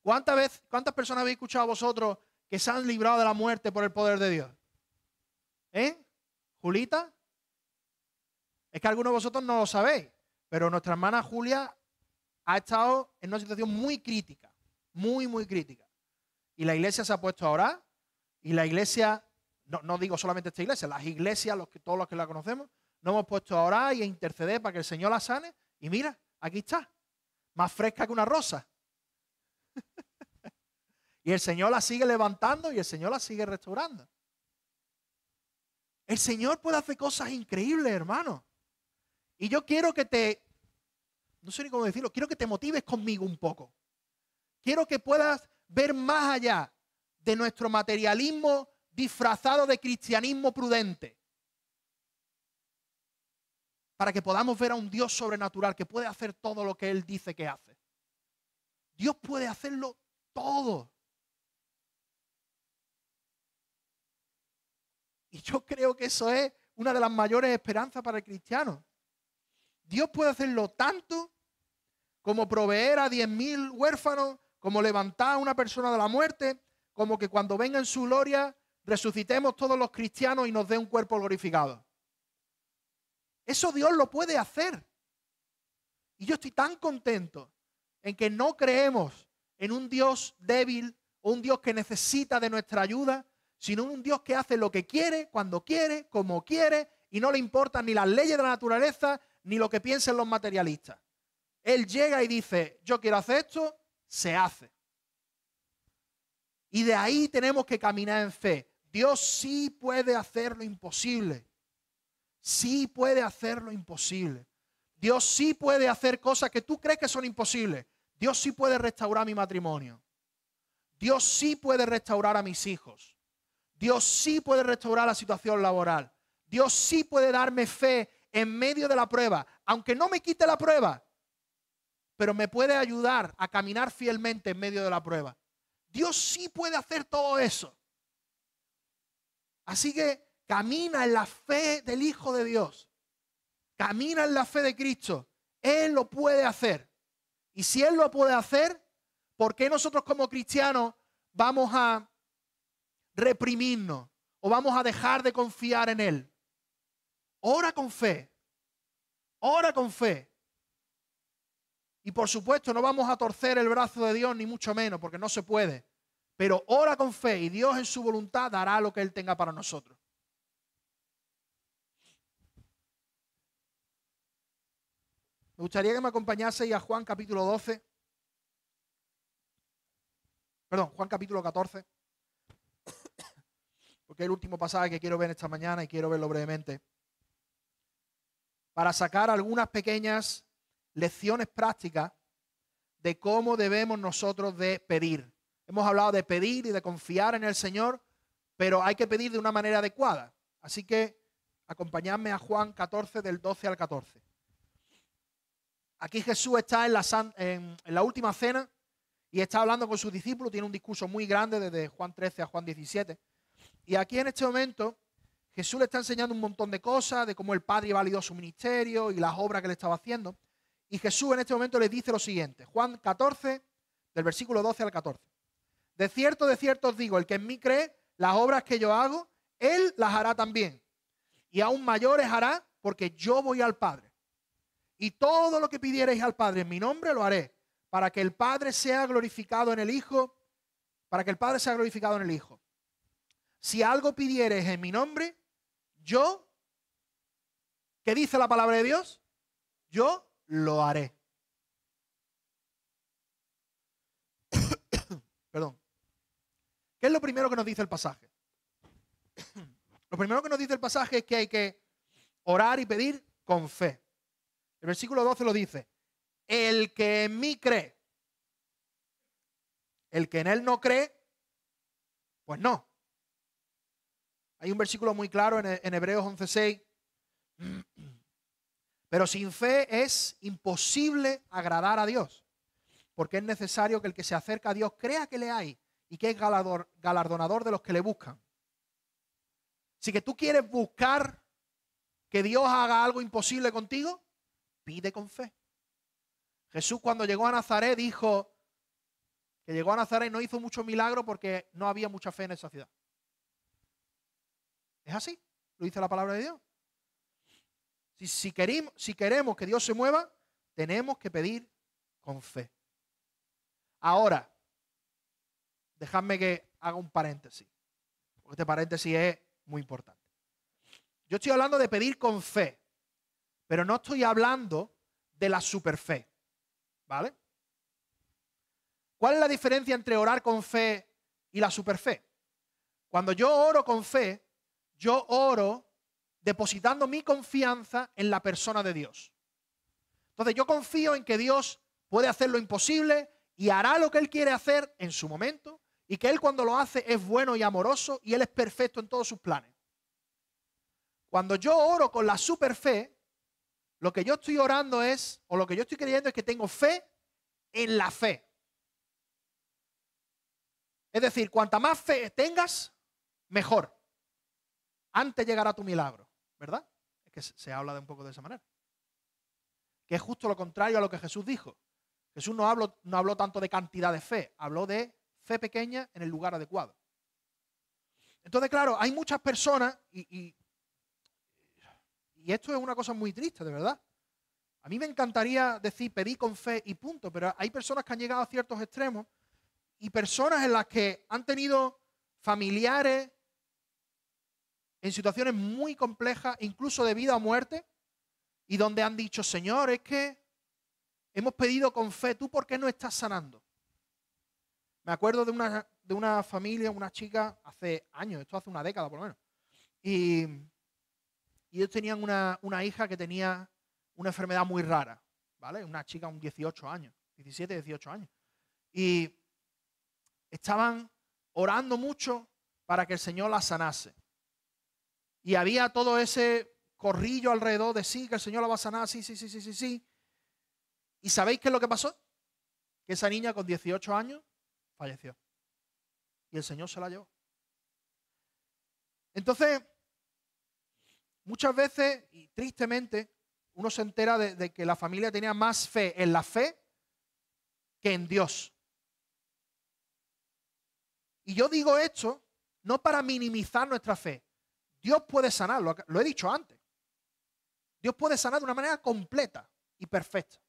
¿Cuántas personas habéis escuchado vosotros que se han librado de la muerte por el poder de Dios? ¿Julita? Es que algunos de vosotros no lo sabéis, pero nuestra hermana Julia ha estado en una situación muy crítica, muy crítica. Y la iglesia se ha puesto a orar, y la iglesia, no digo solamente esta iglesia, las iglesias, todos los que la conocemos, nos hemos puesto a orar y a interceder para que el Señor la sane. Y mira, aquí está, más fresca que una rosa. Y el Señor la sigue levantando y el Señor la sigue restaurando. El Señor puede hacer cosas increíbles, hermano. Y yo quiero que no sé ni cómo decirlo, quiero que te motives conmigo un poco. Quiero que puedas ver más allá de nuestro materialismo disfrazado de cristianismo prudente. Para que podamos ver a un Dios sobrenatural que puede hacer todo lo que Él dice que hace. Dios puede hacerlo todo. Y yo creo que eso es una de las mayores esperanzas para el cristiano. Dios puede hacerlo tanto como proveer a 10.000 huérfanos, como levantar a una persona de la muerte, como que cuando venga en su gloria resucitemos todos los cristianos y nos dé un cuerpo glorificado. Eso Dios lo puede hacer. Y yo estoy tan contento en que no creemos en un Dios débil o un Dios que necesita de nuestra ayuda, sino un Dios que hace lo que quiere, cuando quiere, como quiere, y no le importan ni las leyes de la naturaleza, ni lo que piensen los materialistas. Él llega y dice, yo quiero hacer esto, se hace. Y de ahí tenemos que caminar en fe. Dios sí puede hacer lo imposible. Sí puede hacer lo imposible. Dios sí puede hacer cosas que tú crees que son imposibles. Dios sí puede restaurar mi matrimonio. Dios sí puede restaurar a mis hijos. Dios sí puede restaurar la situación laboral. Dios sí puede darme fe en medio de la prueba, aunque no me quite la prueba, pero me puede ayudar a caminar fielmente en medio de la prueba. Dios sí puede hacer todo eso. Así que camina en la fe del Hijo de Dios. Camina en la fe de Cristo. Él lo puede hacer. Y si Él lo puede hacer, ¿por qué nosotros como cristianos vamos a reprimirnos o vamos a dejar de confiar en Él? Ora con fe. Ora con fe. Y por supuesto no vamos a torcer el brazo de Dios, ni mucho menos, porque no se puede. Pero ora con fe y Dios en su voluntad dará lo que Él tenga para nosotros. Me gustaría que me acompañaseis a Juan capítulo 12. Perdón, Juan capítulo 14. Porque es el último pasaje que quiero ver esta mañana y quiero verlo brevemente. Para sacar algunas pequeñas lecciones prácticas de cómo debemos nosotros de pedir. Hemos hablado de pedir y de confiar en el Señor, pero hay que pedir de una manera adecuada. Así que acompañadme a Juan 14 del 12 al 14. Aquí Jesús está en la última cena y está hablando con sus discípulos, tiene un discurso muy grande desde Juan 13 a Juan 17. Y aquí en este momento Jesús le está enseñando un montón de cosas, de cómo el Padre validó su ministerio y las obras que le estaba haciendo. Y Jesús en este momento les dice lo siguiente, Juan 14, del versículo 12 al 14. De cierto os digo, el que en mí cree, las obras que yo hago, él las hará también. Y aún mayores hará, porque yo voy al Padre. Y todo lo que pidiereis al Padre en mi nombre lo haré, para que el Padre sea glorificado en el Hijo, para que el Padre sea glorificado en el Hijo. Si algo pidiereis en mi nombre, yo, ¿qué dice la palabra de Dios? Yo lo haré. Perdón. ¿Qué es lo primero que nos dice el pasaje? Lo primero que nos dice el pasaje es que hay que orar y pedir con fe. El versículo 12 lo dice. El que en mí cree. El que en él no cree, pues no. Hay un versículo muy claro en Hebreos 11:6. Pero sin fe es imposible agradar a Dios, porque es necesario que el que se acerca a Dios crea que le hay y que es galardonador de los que le buscan. Si que tú quieres buscar que Dios haga algo imposible contigo, pide con fe. Jesús cuando llegó a Nazaret dijo que llegó a Nazaret y no hizo mucho milagro porque no había mucha fe en esa ciudad. Es así, lo dice la palabra de Dios. Si queremos que Dios se mueva, tenemos que pedir con fe. Ahora, dejadme que haga un paréntesis, porque este paréntesis es muy importante. Yo estoy hablando de pedir con fe. Pero no estoy hablando de la superfe, ¿vale? ¿Cuál es la diferencia entre orar con fe y la superfe? Cuando yo oro con fe, yo oro depositando mi confianza en la persona de Dios. Entonces yo confío en que Dios puede hacer lo imposible y hará lo que Él quiere hacer en su momento, y que Él cuando lo hace es bueno y amoroso y Él es perfecto en todos sus planes. Cuando yo oro con la superfe, lo que yo estoy orando es, o lo que yo estoy creyendo es que tengo fe en la fe. Es decir, cuanta más fe tengas, mejor. Antes llegará tu milagro, ¿verdad? Es que se habla de un poco de esa manera. Que es justo lo contrario a lo que Jesús dijo. Jesús no habló tanto de cantidad de fe, habló de fe pequeña en el lugar adecuado. Entonces, claro, hay muchas personas, y esto es una cosa muy triste, de verdad. A mí me encantaría decir, pedí con fe y punto, pero hay personas que han llegado a ciertos extremos y personas en las que han tenido familiares en situaciones muy complejas, incluso de vida o muerte, y donde han dicho, Señor, es que hemos pedido con fe, ¿tú por qué no estás sanando? Me acuerdo de una familia, una chica, hace años, esto hace una década por lo menos, y ellos tenían una hija que tenía una enfermedad muy rara, ¿vale? Una chica, 18 años, 17, 18 años. Y estaban orando mucho para que el Señor la sanase. Y había todo ese corrillo alrededor de sí, que el Señor la va a sanar, sí, sí, sí, sí, sí, sí. ¿Y sabéis qué es lo que pasó? Que esa niña con 18 años falleció. Y el Señor se la llevó. Entonces, muchas veces, y tristemente, uno se entera de que la familia tenía más fe en la fe que en Dios. Y yo digo esto no para minimizar nuestra fe. Dios puede sanar, lo he dicho antes. Dios puede sanar de una manera completa y perfecta.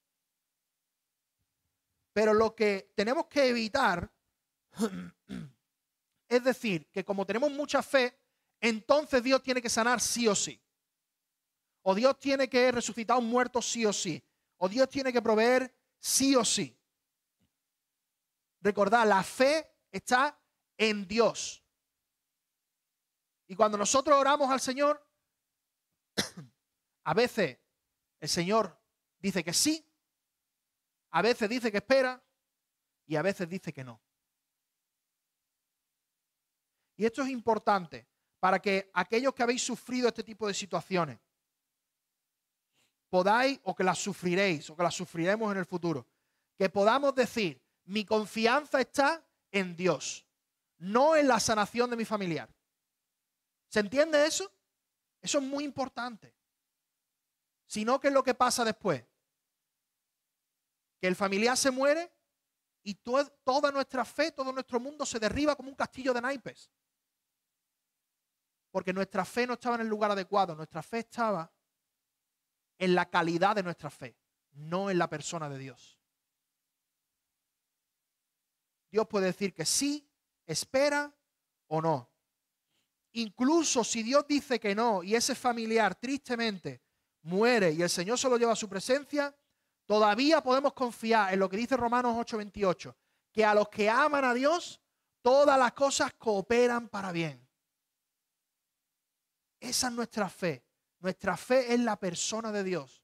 Pero lo que tenemos que evitar es decir que como tenemos mucha fe, entonces Dios tiene que sanar sí o sí. O Dios tiene que resucitar a un muerto sí o sí. O Dios tiene que proveer sí o sí. Recordad, la fe está en Dios. Y cuando nosotros oramos al Señor, a veces el Señor dice que sí, a veces dice que espera y a veces dice que no. Y esto es importante para que aquellos que habéis sufrido este tipo de situaciones podáis, o que las sufriréis, o que las sufriremos en el futuro, que podamos decir, mi confianza está en Dios, no en la sanación de mi familiar. ¿Se entiende eso? Eso es muy importante. Si no, ¿qué es lo que pasa después? Que el familiar se muere y toda nuestra fe, todo nuestro mundo se derriba como un castillo de naipes. Porque nuestra fe no estaba en el lugar adecuado, nuestra fe estaba en la calidad de nuestra fe, no en la persona de Dios. Dios puede decir que sí, espera o no. Incluso si Dios dice que no y ese familiar tristemente muere y el Señor se lo lleva a su presencia, todavía podemos confiar en lo que dice Romanos 8:28, que a los que aman a Dios, todas las cosas cooperan para bien. Esa es nuestra fe. Nuestra fe es la persona de Dios.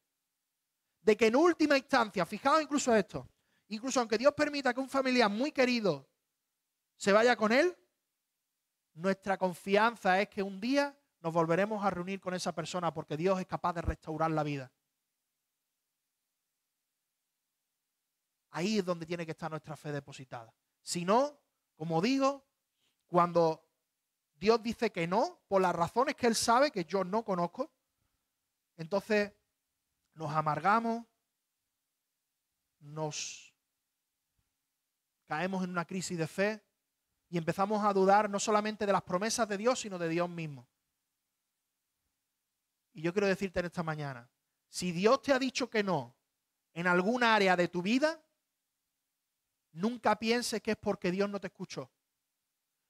De que en última instancia, fijaos incluso esto, incluso aunque Dios permita que un familiar muy querido se vaya con él, nuestra confianza es que un día nos volveremos a reunir con esa persona porque Dios es capaz de restaurar la vida. Ahí es donde tiene que estar nuestra fe depositada. Si no, como digo, cuando Dios dice que no, por las razones que Él sabe que yo no conozco, entonces nos amargamos, nos caemos en una crisis de fe y empezamos a dudar no solamente de las promesas de Dios, sino de Dios mismo. Y yo quiero decirte en esta mañana, si Dios te ha dicho que no en alguna área de tu vida, nunca pienses que es porque Dios no te escuchó.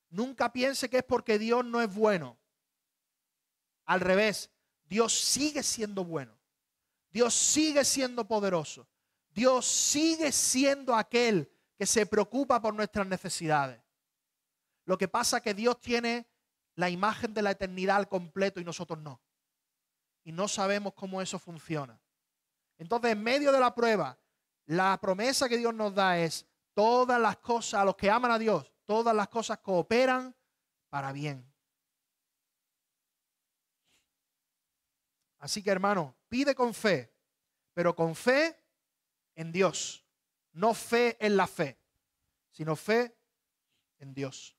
Nunca pienses que es porque Dios no es bueno. Al revés, Dios sigue siendo bueno. Dios sigue siendo poderoso. Dios sigue siendo aquel que se preocupa por nuestras necesidades. Lo que pasa es que Dios tiene la imagen de la eternidad al completo y nosotros no. Y no sabemos cómo eso funciona. Entonces, en medio de la prueba, la promesa que Dios nos da es: todas las cosas, a los que aman a Dios, todas las cosas cooperan para bien. Así que, hermano, pide con fe, pero con fe en Dios. No fe en la fe, sino fe en Dios.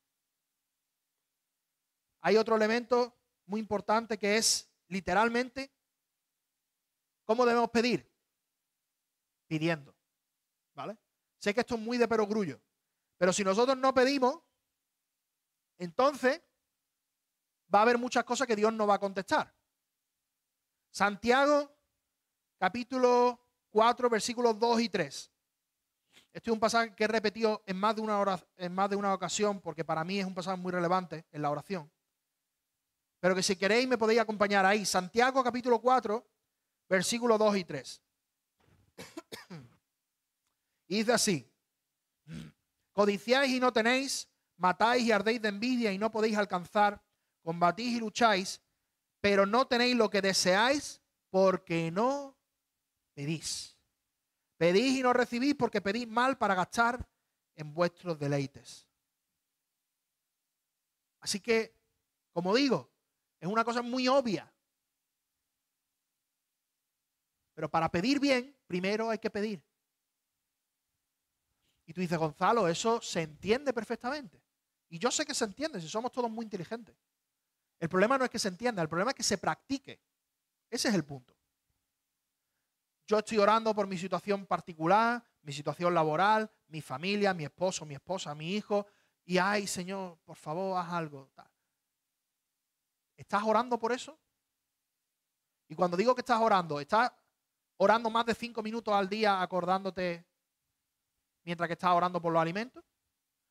Hay otro elemento muy importante que es, literalmente, ¿cómo debemos pedir? Pidiendo, ¿vale? Sé que esto es muy de perogrullo, pero si nosotros no pedimos, entonces va a haber muchas cosas que Dios no va a contestar. Santiago, capítulo 4, versículos 2 y 3. Este es un pasaje que he repetido en más de una ocasión porque para mí es un pasaje muy relevante en la oración. Pero que si queréis me podéis acompañar ahí. Santiago, capítulo 4, versículos 2 y 3. Y dice así: codiciáis y no tenéis, matáis y ardéis de envidia y no podéis alcanzar, combatís y lucháis, pero no tenéis lo que deseáis porque no pedís. Pedís y no recibís porque pedís mal para gastar en vuestros deleites. Así que, como digo, es una cosa muy obvia. Pero para pedir bien, primero hay que pedir. Y tú dices: Gonzalo, eso se entiende perfectamente. Y yo sé que se entiende, si somos todos muy inteligentes. El problema no es que se entienda, el problema es que se practique. Ese es el punto. Yo estoy orando por mi situación particular, mi situación laboral, mi familia, mi esposo, mi esposa, mi hijo. Y ay, Señor, por favor, haz algo. ¿Estás orando por eso? Y cuando digo que estás orando más de 5 minutos al día acordándote mientras que estás orando por los alimentos?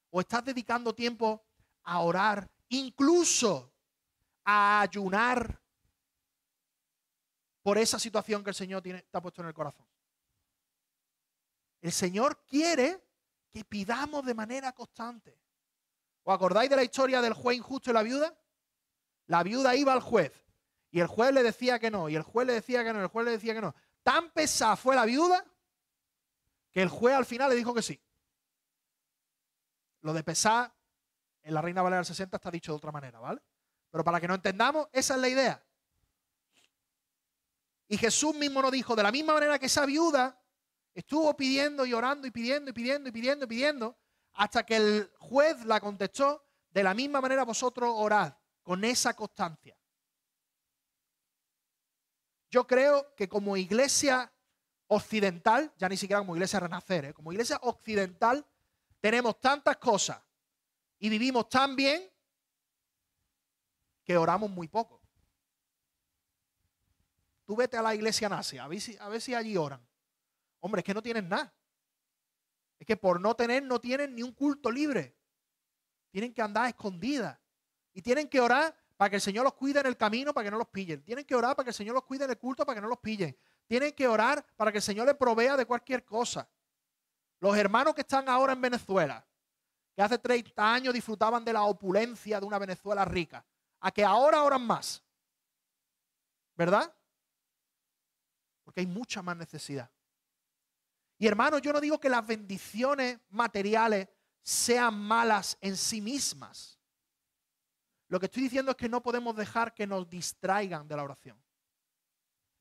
¿O estás dedicando tiempo a orar, incluso a ayunar por esa situación que el Señor te ha puesto en el corazón? El Señor quiere que pidamos de manera constante. ¿Os acordáis de la historia del juez injusto y la viuda? La viuda iba al juez y el juez le decía que no, y el juez le decía que no, y el juez le decía que no. Tan pesada fue la viuda que el juez al final le dijo que sí. Lo de pesar en la Reina Valera del 60 está dicho de otra manera, ¿vale? Pero para que no entendamos, esa es la idea. Y Jesús mismo nos dijo, de la misma manera que esa viuda estuvo pidiendo y orando y pidiendo y pidiendo y pidiendo y pidiendo, hasta que el juez la contestó, de la misma manera vosotros orad, con esa constancia. Yo creo que como iglesia occidental, ya ni siquiera como iglesia Renacer, como iglesia occidental, tenemos tantas cosas y vivimos tan bien que oramos muy poco. Tú vete a la iglesia nazi, a ver si allí oran. Hombre, es que no tienen nada. Es que por no tener, no tienen ni un culto libre. Tienen que andar escondidas. Y tienen que orar para que el Señor los cuide en el camino para que no los pillen. Tienen que orar para que el Señor los cuide en el culto para que no los pillen. Tienen que orar para que el Señor les provea de cualquier cosa. Los hermanos que están ahora en Venezuela, que hace 30 años disfrutaban de la opulencia de una Venezuela rica, a que ahora oran más. ¿Verdad? Porque hay mucha más necesidad. Y hermanos, yo no digo que las bendiciones materiales sean malas en sí mismas. Lo que estoy diciendo es que no podemos dejar que nos distraigan de la oración.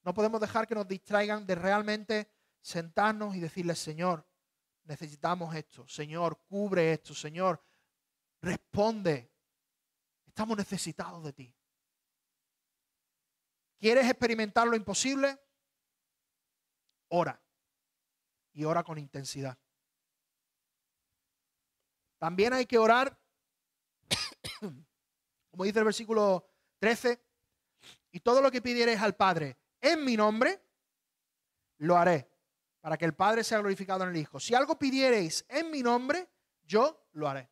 No podemos dejar que nos distraigan de realmente sentarnos y decirle: Señor, necesitamos esto. Señor, cubre esto. Señor, responde. Estamos necesitados de ti. ¿Quieres experimentar lo imposible? Ora. Y ora con intensidad. También hay que orar, como dice el versículo 13, y todo lo que pidiereis al Padre en mi nombre, lo haré, para que el Padre sea glorificado en el Hijo. Si algo pidiereis en mi nombre, yo lo haré.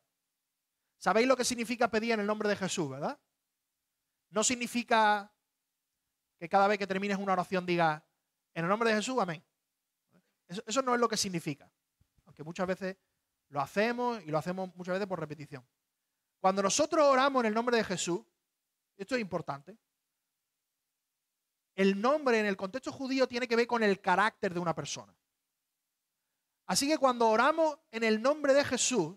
¿Sabéis lo que significa pedir en el nombre de Jesús, verdad? No significa que cada vez que termines una oración digas: En el nombre de Jesús, amén. Eso no es lo que significa. Aunque muchas veces lo hacemos y lo hacemos muchas veces por repetición. Cuando nosotros oramos en el nombre de Jesús, esto es importante, el nombre en el contexto judío tiene que ver con el carácter de una persona. Así que cuando oramos en el nombre de Jesús,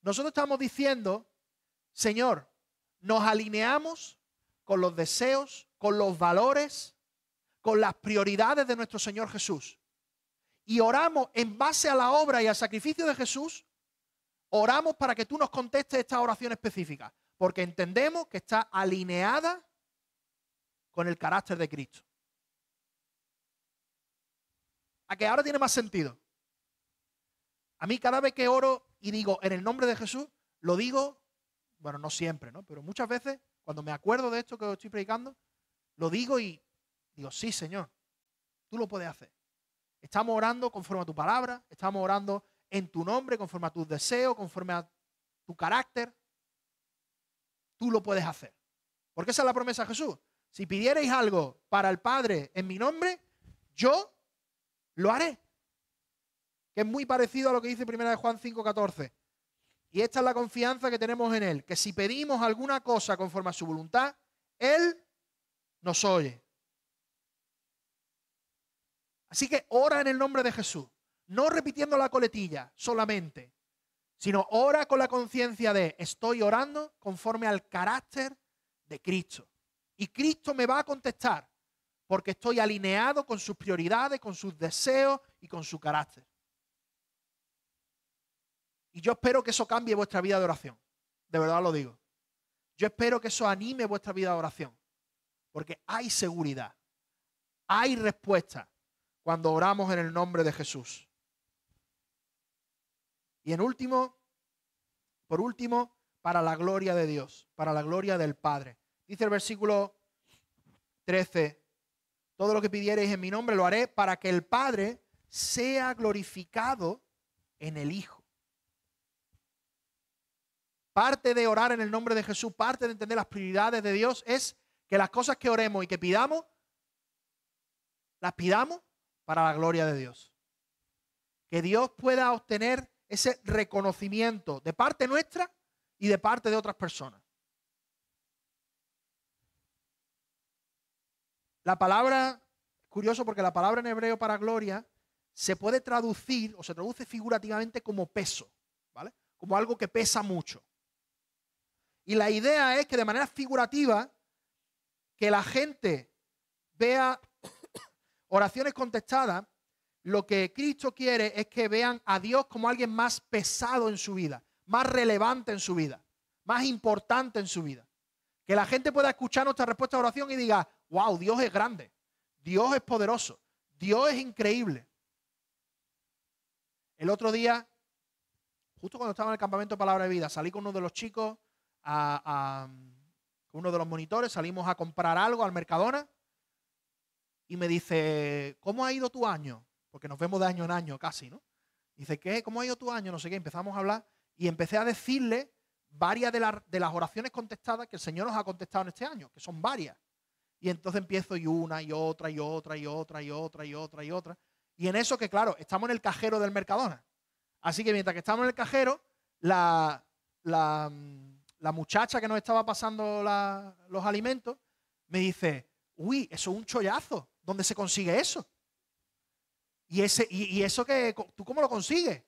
nosotros estamos diciendo, Señor, nos alineamos con los deseos, con los valores, con las prioridades de nuestro Señor Jesús. Y oramos en base a la obra y al sacrificio de Jesús, oramos para que tú nos contestes esta oración específica, porque entendemos que está alineada con el carácter de Cristo. ¿A que ahora tiene más sentido? A mí cada vez que oro y digo en el nombre de Jesús, lo digo, bueno, no siempre, ¿no? Pero muchas veces cuando me acuerdo de esto que estoy predicando, lo digo y digo, sí, Señor, tú lo puedes hacer. Estamos orando conforme a tu palabra, estamos orando en tu nombre, conforme a tus deseos, conforme a tu carácter. Tú lo puedes hacer. Porque esa es la promesa de Jesús. Si pidierais algo para el Padre en mi nombre, yo lo haré. Que es muy parecido a lo que dice 1 Juan 5:14. Y esta es la confianza que tenemos en Él, que si pedimos alguna cosa conforme a su voluntad, Él nos oye. Así que ora en el nombre de Jesús, no repitiendo la coletilla solamente, sino ora con la conciencia de estoy orando conforme al carácter de Cristo. Y Cristo me va a contestar porque estoy alineado con sus prioridades, con sus deseos y con su carácter. Y yo espero que eso cambie vuestra vida de oración. De verdad lo digo. Yo espero que eso anime vuestra vida de oración. Porque hay seguridad. Hay respuesta cuando oramos en el nombre de Jesús. Y por último, para la gloria de Dios, para la gloria del Padre. Dice el versículo 13, todo lo que pidiereis en mi nombre lo haré para que el Padre sea glorificado en el Hijo. Parte de orar en el nombre de Jesús, parte de entender las prioridades de Dios es que las cosas que oremos y que pidamos, las pidamos para la gloria de Dios. Que Dios pueda obtener ese reconocimiento de parte nuestra y de parte de otras personas. La palabra, curioso porque la palabra en hebreo para gloria se puede traducir o se traduce figurativamente como peso, ¿vale? Como algo que pesa mucho. Y la idea es que de manera figurativa, que la gente vea oraciones contestadas, lo que Cristo quiere es que vean a Dios como alguien más pesado en su vida, más relevante en su vida, más importante en su vida. Que la gente pueda escuchar nuestra respuesta a oración y diga, wow, Dios es grande, Dios es poderoso, Dios es increíble. El otro día, justo cuando estaba en el campamento de Palabra de Vida, salí con uno de los chicos, con uno de los monitores, salimos a comprar algo al Mercadona y me dice, ¿cómo ha ido tu año? Porque nos vemos de año en año casi, ¿no? Dice, ¿qué? ¿Cómo ha ido tu año? No sé qué. Empezamos a hablar y empecé a decirle varias de las oraciones contestadas que el Señor nos ha contestado en este año, que son varias. Y entonces empiezo y una y otra y otra y otra y otra y otra y otra. Y en eso que, claro, estamos en el cajero del Mercadona. Así que mientras que estamos en el cajero, la muchacha que nos estaba pasando los alimentos me dice, uy, eso es un chollazo. ¿Dónde se consigue eso? ¿Y eso que tú cómo lo consigues?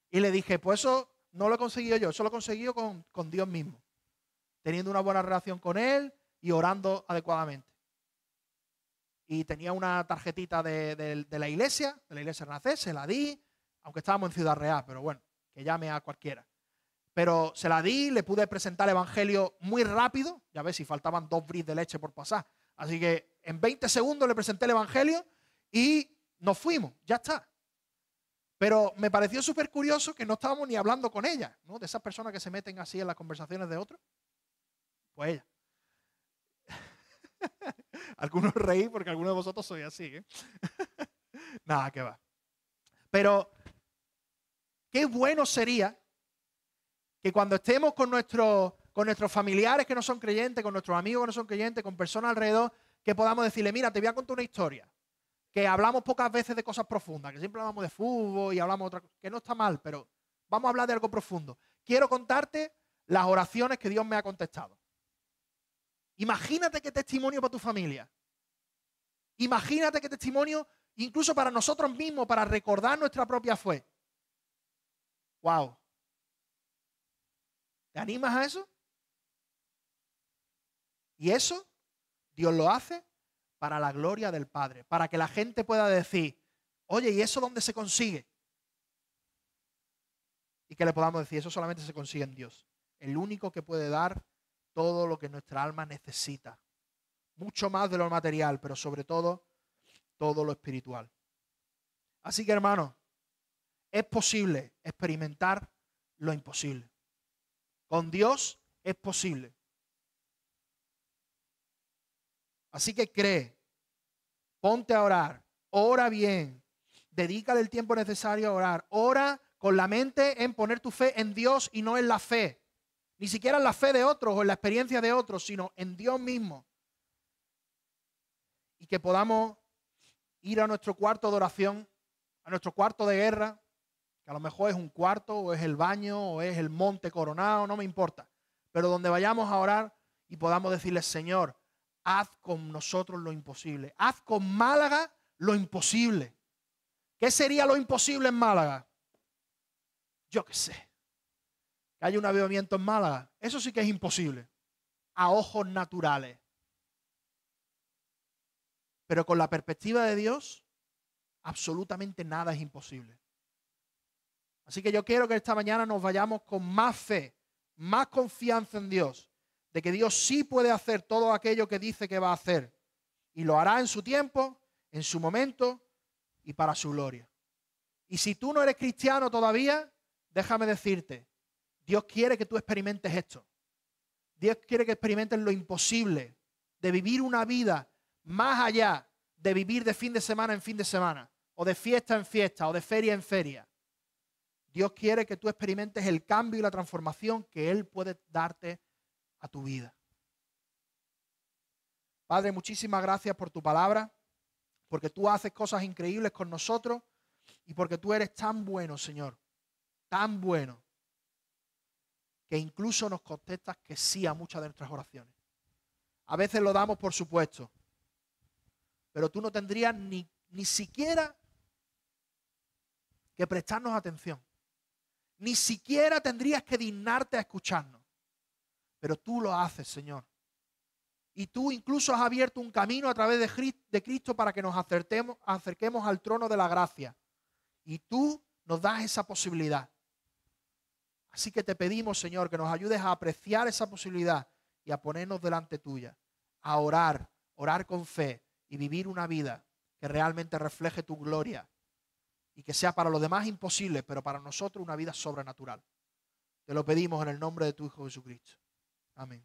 Y le dije, pues eso no lo he conseguido yo, eso lo he conseguido con Dios mismo. Teniendo una buena relación con Él y orando adecuadamente. Y tenía una tarjetita de la iglesia Renacer, se la di, aunque estábamos en Ciudad Real, pero bueno, que llame a cualquiera. Pero se la di, le pude presentar el evangelio muy rápido, ya ves si faltaban 2 bris de leche por pasar. Así que en 20 segundos le presenté el evangelio y nos fuimos, ya está. Pero me pareció súper curioso que no estábamos ni hablando con ella, ¿no? De esas personas que se meten así en las conversaciones de otros. Pues ella. Algunos reí porque algunos de vosotros sois así, ¿eh? Nada, que va. Pero qué bueno sería que cuando estemos con nuestros familiares que no son creyentes, con nuestros amigos que no son creyentes, con personas alrededor, que podamos decirle, mira, te voy a contar una historia. que hablamos pocas veces de cosas profundas, que siempre hablamos de fútbol y hablamos de otra cosa, que no está mal, pero vamos a hablar de algo profundo. Quiero contarte las oraciones que Dios me ha contestado. Imagínate qué testimonio para tu familia. Imagínate qué testimonio incluso para nosotros mismos, para recordar nuestra propia fe. ¡Wow! ¿Te animas a eso? Y eso Dios lo hace para la gloria del Padre, para que la gente pueda decir, oye, ¿y eso dónde se consigue? Y que le podamos decir, eso solamente se consigue en Dios, el único que puede dar todo lo que nuestra alma necesita, mucho más de lo material, pero sobre todo, todo lo espiritual. Así que, hermanos, es posible experimentar lo imposible. Con Dios es posible. Así que cree, ponte a orar, ora bien, dedícale el tiempo necesario a orar, ora con la mente en poner tu fe en Dios y no en la fe. Ni siquiera en la fe de otros o en la experiencia de otros, sino en Dios mismo. Y que podamos ir a nuestro cuarto de oración, a nuestro cuarto de guerra, que a lo mejor es un cuarto, o es el baño, o es el monte Coronado, no me importa. Pero donde vayamos a orar y podamos decirle, Señor, haz con nosotros lo imposible. Haz con Málaga lo imposible. ¿Qué sería lo imposible en Málaga? Yo qué sé. Que haya un avivamiento en Málaga. Eso sí que es imposible. A ojos naturales. Pero con la perspectiva de Dios, absolutamente nada es imposible. Así que yo quiero que esta mañana nos vayamos con más fe, más confianza en Dios, de que Dios sí puede hacer todo aquello que dice que va a hacer. Y lo hará en su tiempo, en su momento y para su gloria. Y si tú no eres cristiano todavía, déjame decirte, Dios quiere que tú experimentes esto. Dios quiere que experimentes lo imposible, de vivir una vida más allá de vivir de fin de semana en fin de semana, o de fiesta en fiesta, o de feria en feria. Dios quiere que tú experimentes el cambio y la transformación que Él puede darte a tu vida. Padre, muchísimas gracias por tu palabra, porque tú haces cosas increíbles con nosotros y porque tú eres tan bueno, Señor, tan bueno, que incluso nos contestas que sí a muchas de nuestras oraciones. A veces lo damos por supuesto, pero tú no tendrías ni siquiera que prestarnos atención. Ni siquiera tendrías que dignarte a escucharnos. Pero tú lo haces, Señor. Y tú incluso has abierto un camino a través de Cristo para que nos acerquemos al trono de la gracia. Y tú nos das esa posibilidad. Así que te pedimos, Señor, que nos ayudes a apreciar esa posibilidad y a ponernos delante tuya. A orar con fe y vivir una vida que realmente refleje tu gloria. Y que sea para los demás imposible, pero para nosotros una vida sobrenatural. Te lo pedimos en el nombre de tu Hijo Jesucristo. Amén.